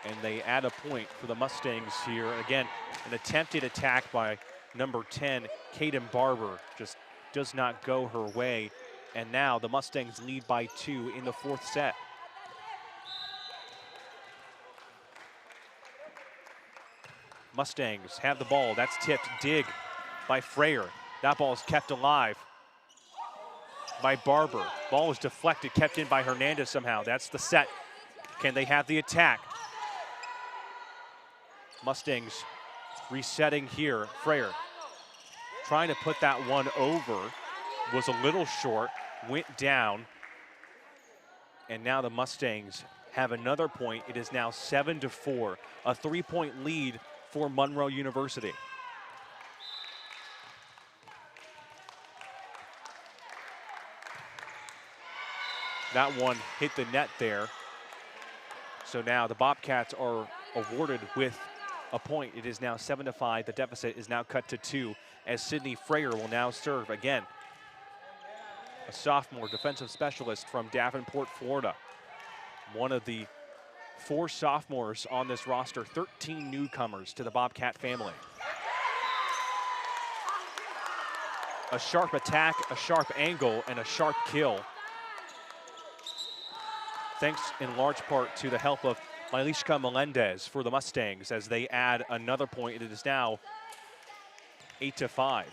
And they add a point for the Mustangs here. Again, an attempted attack by number 10, Kaden Barber, just does not go her way. And now the Mustangs lead by 2 in the 4th set. Mustangs have the ball. That's tipped. Dig by Freyer. That ball is kept alive by Barber. Ball is deflected, kept in by Hernandez somehow. That's the set. Can they have the attack? Mustangs resetting here. Freyer trying to put that one over, was a little short, went down, and now the Mustangs have another point. It is now 7-4, a 3-point lead for Monroe University. That one hit the net there. So now the Bobcats are awarded with a point. It is now 7-5. The deficit is now cut to 2 as Sydney Frayer will now serve again. A sophomore defensive specialist from Davenport, Florida. One of the 4 sophomores on this roster, 13 newcomers to the Bobcat family. A sharp attack, a sharp angle, and a sharp kill. Thanks in large part to the help of Mailishka Melendez for the Mustangs as they add another point. It is now 8-5.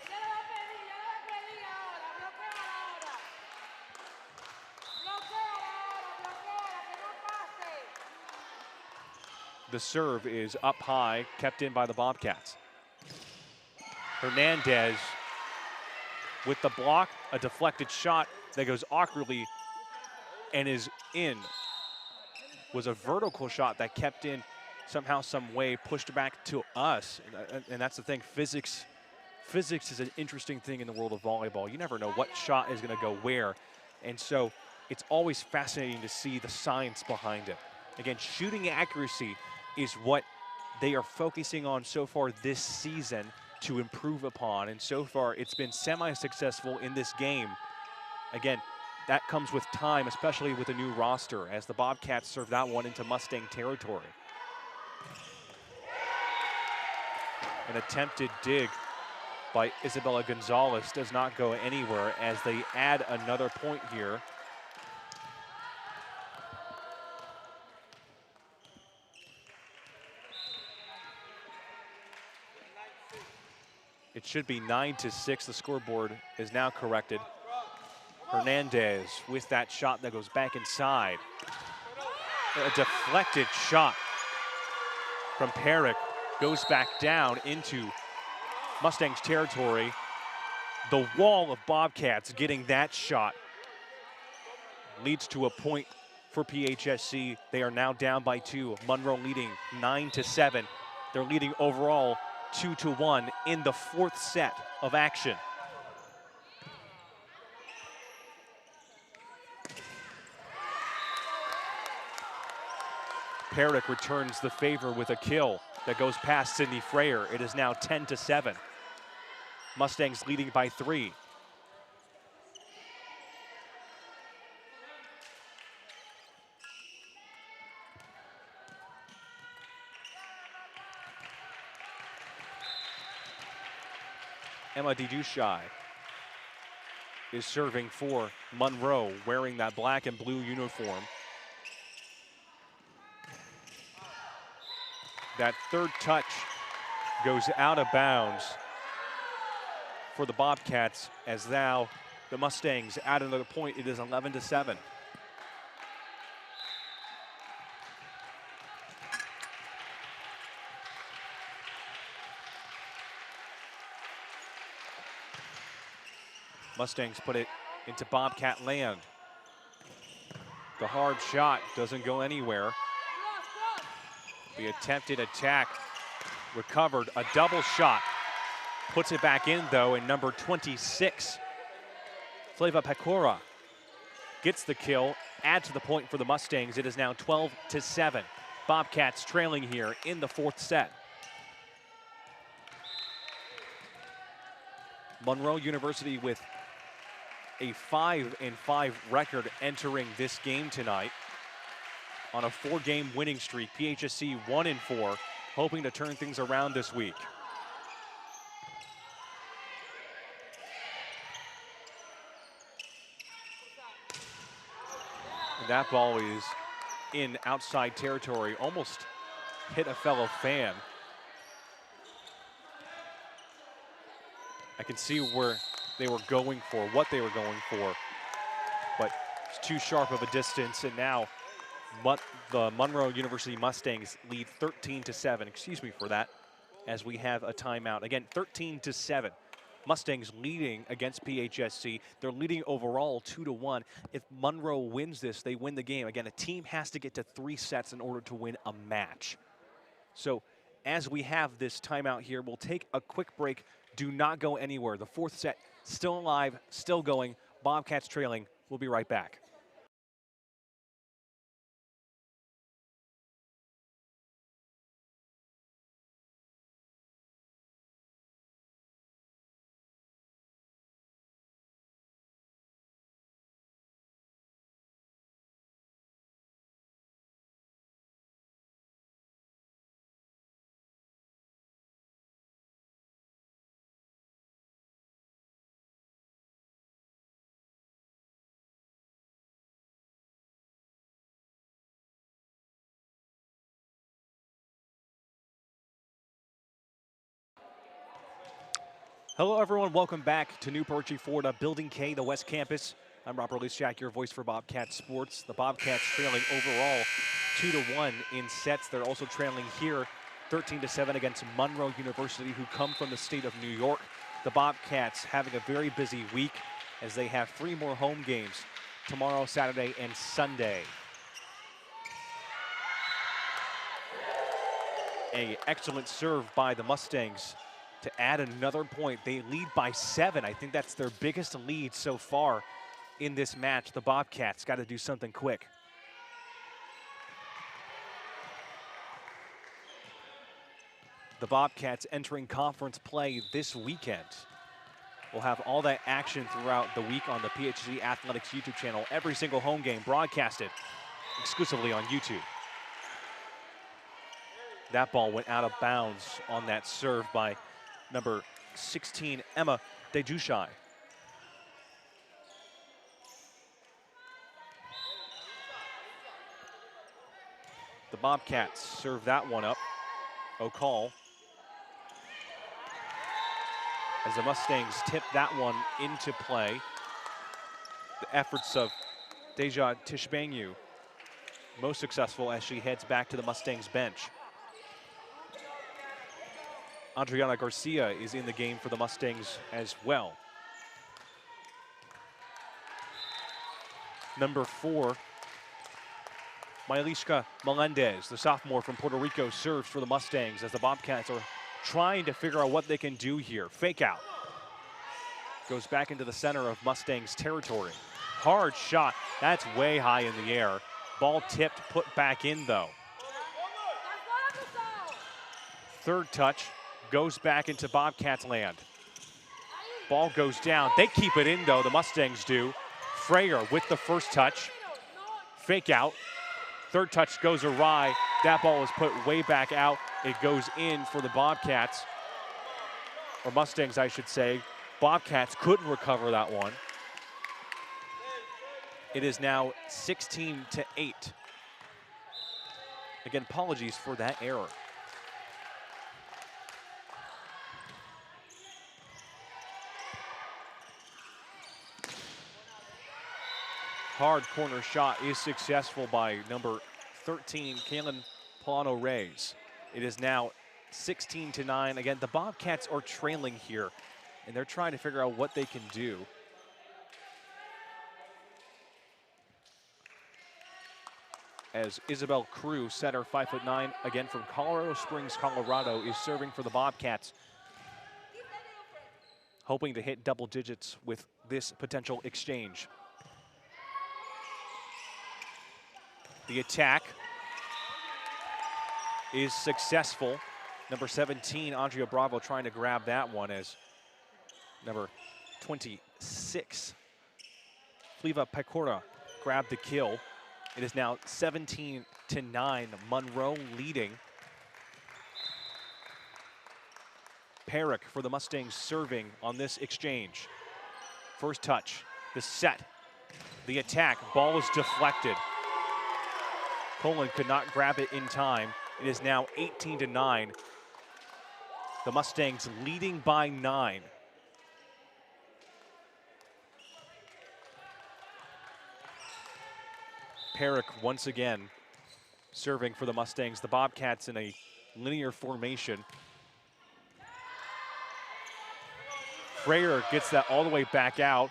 The serve is up high, kept in by the Bobcats. Hernandez with the block, a deflected shot that goes awkwardly and is in. Was a vertical shot that kept in somehow, some way, pushed back to us. And that's the thing, physics is an interesting thing in the world of volleyball. You never know what shot is gonna go where. And so it's always fascinating to see the science behind it. Again, shooting accuracy is what they are focusing on so far this season to improve upon. And so far it's been semi-successful in this game. Again, that comes with time, especially with a new roster, as the Bobcats serve that one into Mustang territory. An attempted dig by Isabella Gonzalez does not go anywhere as they add another point here. It should be 9-6. The scoreboard is now corrected. Hernandez with that shot that goes back inside. A deflected shot from Perrick goes back down into Mustangs territory. The wall of Bobcats getting that shot leads to a point for PHSC. They are now down by 2. Monroe leading 9-7. They're leading overall 2-1 in the 4th set of action. Perrick returns the favor with a kill that goes past Sydney Frayer. It is now 10-7. Mustangs leading by 3. Emma DeDuchai is serving for Monroe, wearing that black and blue uniform. That third touch goes out of bounds for the Bobcats, as now the Mustangs add another point. It is 11-7. Mustangs put it into Bobcat land. The hard shot doesn't go anywhere. The attempted attack recovered, a double shot. Puts it back in though, and number 26, Flava Pecora, gets the kill, adds to the point for the Mustangs. It is now 12-7. Bobcats trailing here in the 4th set. Monroe University with a 5-5 record entering this game tonight on a 4-game winning streak. PHSC 1-4, hoping to turn things around this week. And that ball is in outside territory, almost hit a fellow fan. I can see where they were going for, what they were going for, but it's too sharp of a distance, and now the Monroe University Mustangs lead 13-7, excuse me for that, as we have a timeout. Again, 13-7. Mustangs leading against PHSC. They're leading overall 2-1. If Monroe wins this, they win the game. Again, a team has to get to 3 sets in order to win a match. So as we have this timeout here, we'll take a quick break. Do not go anywhere. The 4th set still alive, still going. Bobcats trailing. We'll be right back. Hello, everyone. Welcome back to Newport Richey, Florida, Building K, the West Campus. I'm Robert Lysiak, your voice for Bobcat Sports. The Bobcats trailing overall 2-1 in sets. They're also trailing here 13-7 against Monroe University, who come from the state of New York. The Bobcats having a very busy week as they have 3 more home games tomorrow, Saturday, and Sunday. An excellent serve by the Mustangs to add another point. They lead by 7. I think that's their biggest lead so far in this match. The Bobcats got to do something quick. The Bobcats entering conference play this weekend. We'll have all that action throughout the week on the PHSC Athletics YouTube channel. Every single home game broadcasted exclusively on YouTube. That ball went out of bounds on that serve by number 16, Emma DeDuchai. The Bobcats serve that one up. O'Call. As the Mustangs tip that one into play. The efforts of Deja Tishbangu most successful as she heads back to the Mustangs bench. Adriana Garcia is in the game for the Mustangs as well. Number 4, Maylishka Melendez, the sophomore from Puerto Rico, serves for the Mustangs as the Bobcats are trying to figure out what they can do here. Fake out. Goes back into the center of Mustangs territory. Hard shot. That's way high in the air. Ball tipped, put back in though. Third touch. Goes back into Bobcats land. Ball goes down. They keep it in though, the Mustangs do. Freyer with the first touch. Fake out. Third touch goes awry. That ball is put way back out. It goes in for the Bobcats. Or Mustangs, I should say. Bobcats couldn't recover that one. It is now 16-8. Again, apologies for that error. Hard corner shot is successful by number 13, Kaylin Polano-Reyes. It is now 16-9. Again, the Bobcats are trailing here, and they're trying to figure out what they can do. As Isabel Cruz, setter, 5'9", again from Colorado Springs, Colorado, is serving for the Bobcats, hoping to hit double digits with this potential exchange. The attack is successful. Number 17, Andrea Bravo, trying to grab that one as number 26, Fliva Pecora, grabbed the kill. It is now 17-9, Monroe leading. Perrick for the Mustangs serving on this exchange. First touch, the set, the attack, ball is deflected. Colin could not grab it in time. It is now 18-9. The Mustangs leading by 9. Perrick once again serving for the Mustangs. The Bobcats in a linear formation. Freyer gets that all the way back out.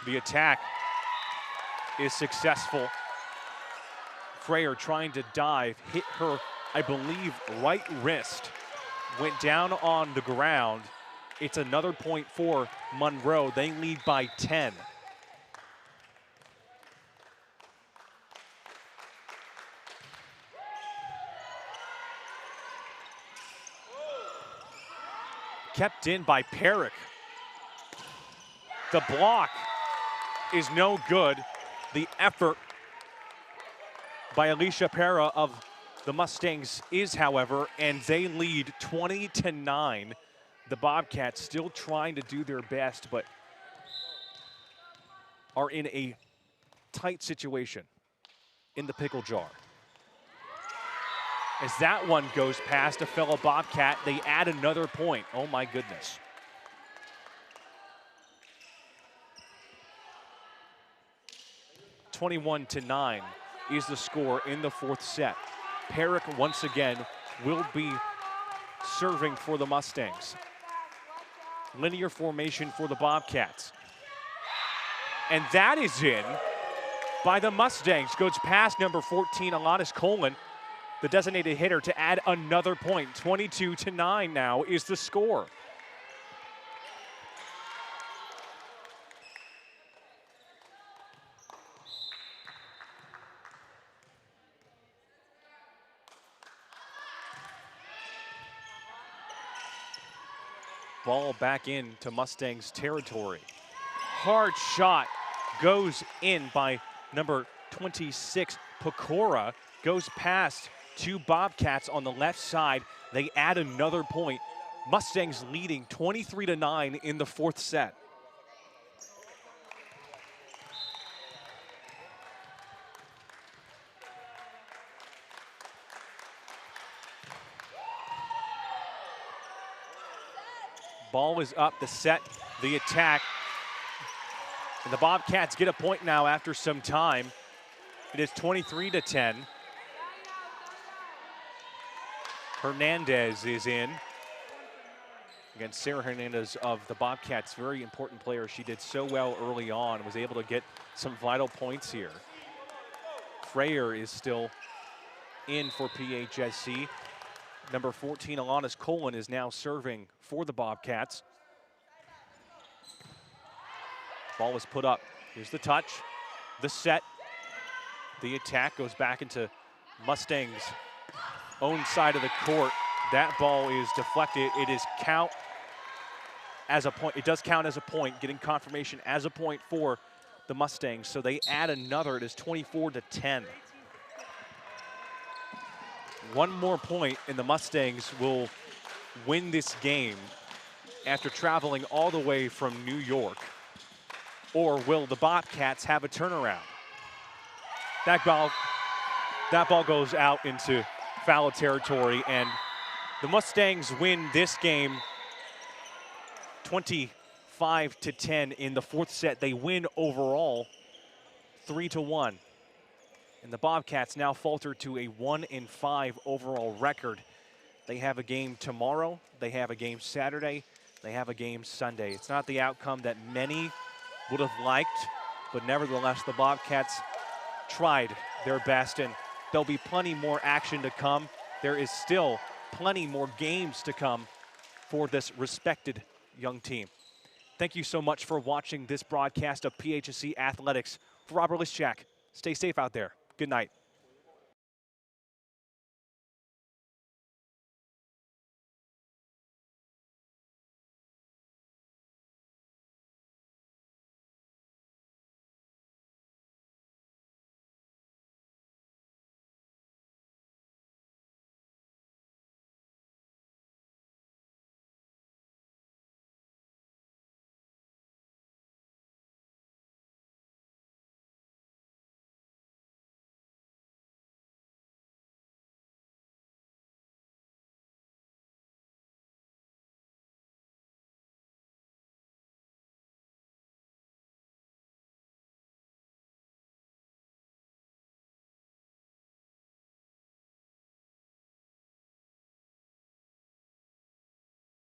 The attack is successful. Freyer trying to dive, hit her, I believe, right wrist. Went down on the ground. It's another point for Monroe. They lead by 10. Kept in by Perrick. The block is no good. The effort by Alicia Pera of the Mustangs is, however, and they lead 20-9. The Bobcats still trying to do their best, but are in a tight situation in the pickle jar. As that one goes past a fellow Bobcat, they add another point. Oh my goodness. (21-9) is the score in the fourth set. Perrick once again will be serving for the Mustangs. Linear formation for the Bobcats. And that is in by the Mustangs. Goes past number 14, Alanis Colin, the designated hitter, to add another point. 22-9 now is the score. Ball back into Mustangs territory. Hard shot goes in by number 26, Pecora. Goes past two Bobcats on the left side. They add another point. Mustangs leading 23-9 in the fourth set. Ball is up, the set, the attack. And the Bobcats get a point now after some time. It is 23-10. Hernandez is in. Again, Sarah Hernandez of the Bobcats, very important player. She did so well early on, was able to get some vital points here. Freyer is still in for PHSC. Number 14, Alanis Colin, is now serving for the Bobcats. Ball is put up. Here's the touch, the set. The attack goes back into Mustangs' own side of the court. That ball is deflected. It is count as a point. It does count as a point, getting confirmation as a point for the Mustangs. So they add another. It is 24-10. One more point and the Mustangs will win this game after traveling all the way from New York. Or will the Bobcats have a turnaround? That ball goes out into foul territory, and the Mustangs win this game 25-10 in the fourth set. They win overall 3-1. And the Bobcats now falter to a 1-5 overall record. They have a game tomorrow, they have a game Saturday, they have a game Sunday. It's not the outcome that many would have liked, but nevertheless, the Bobcats tried their best, and there'll be plenty more action to come. There is still plenty more games to come for this respected young team. Thank you so much for watching this broadcast of PHSC Athletics. For Robert Lischak, stay safe out there. Good night.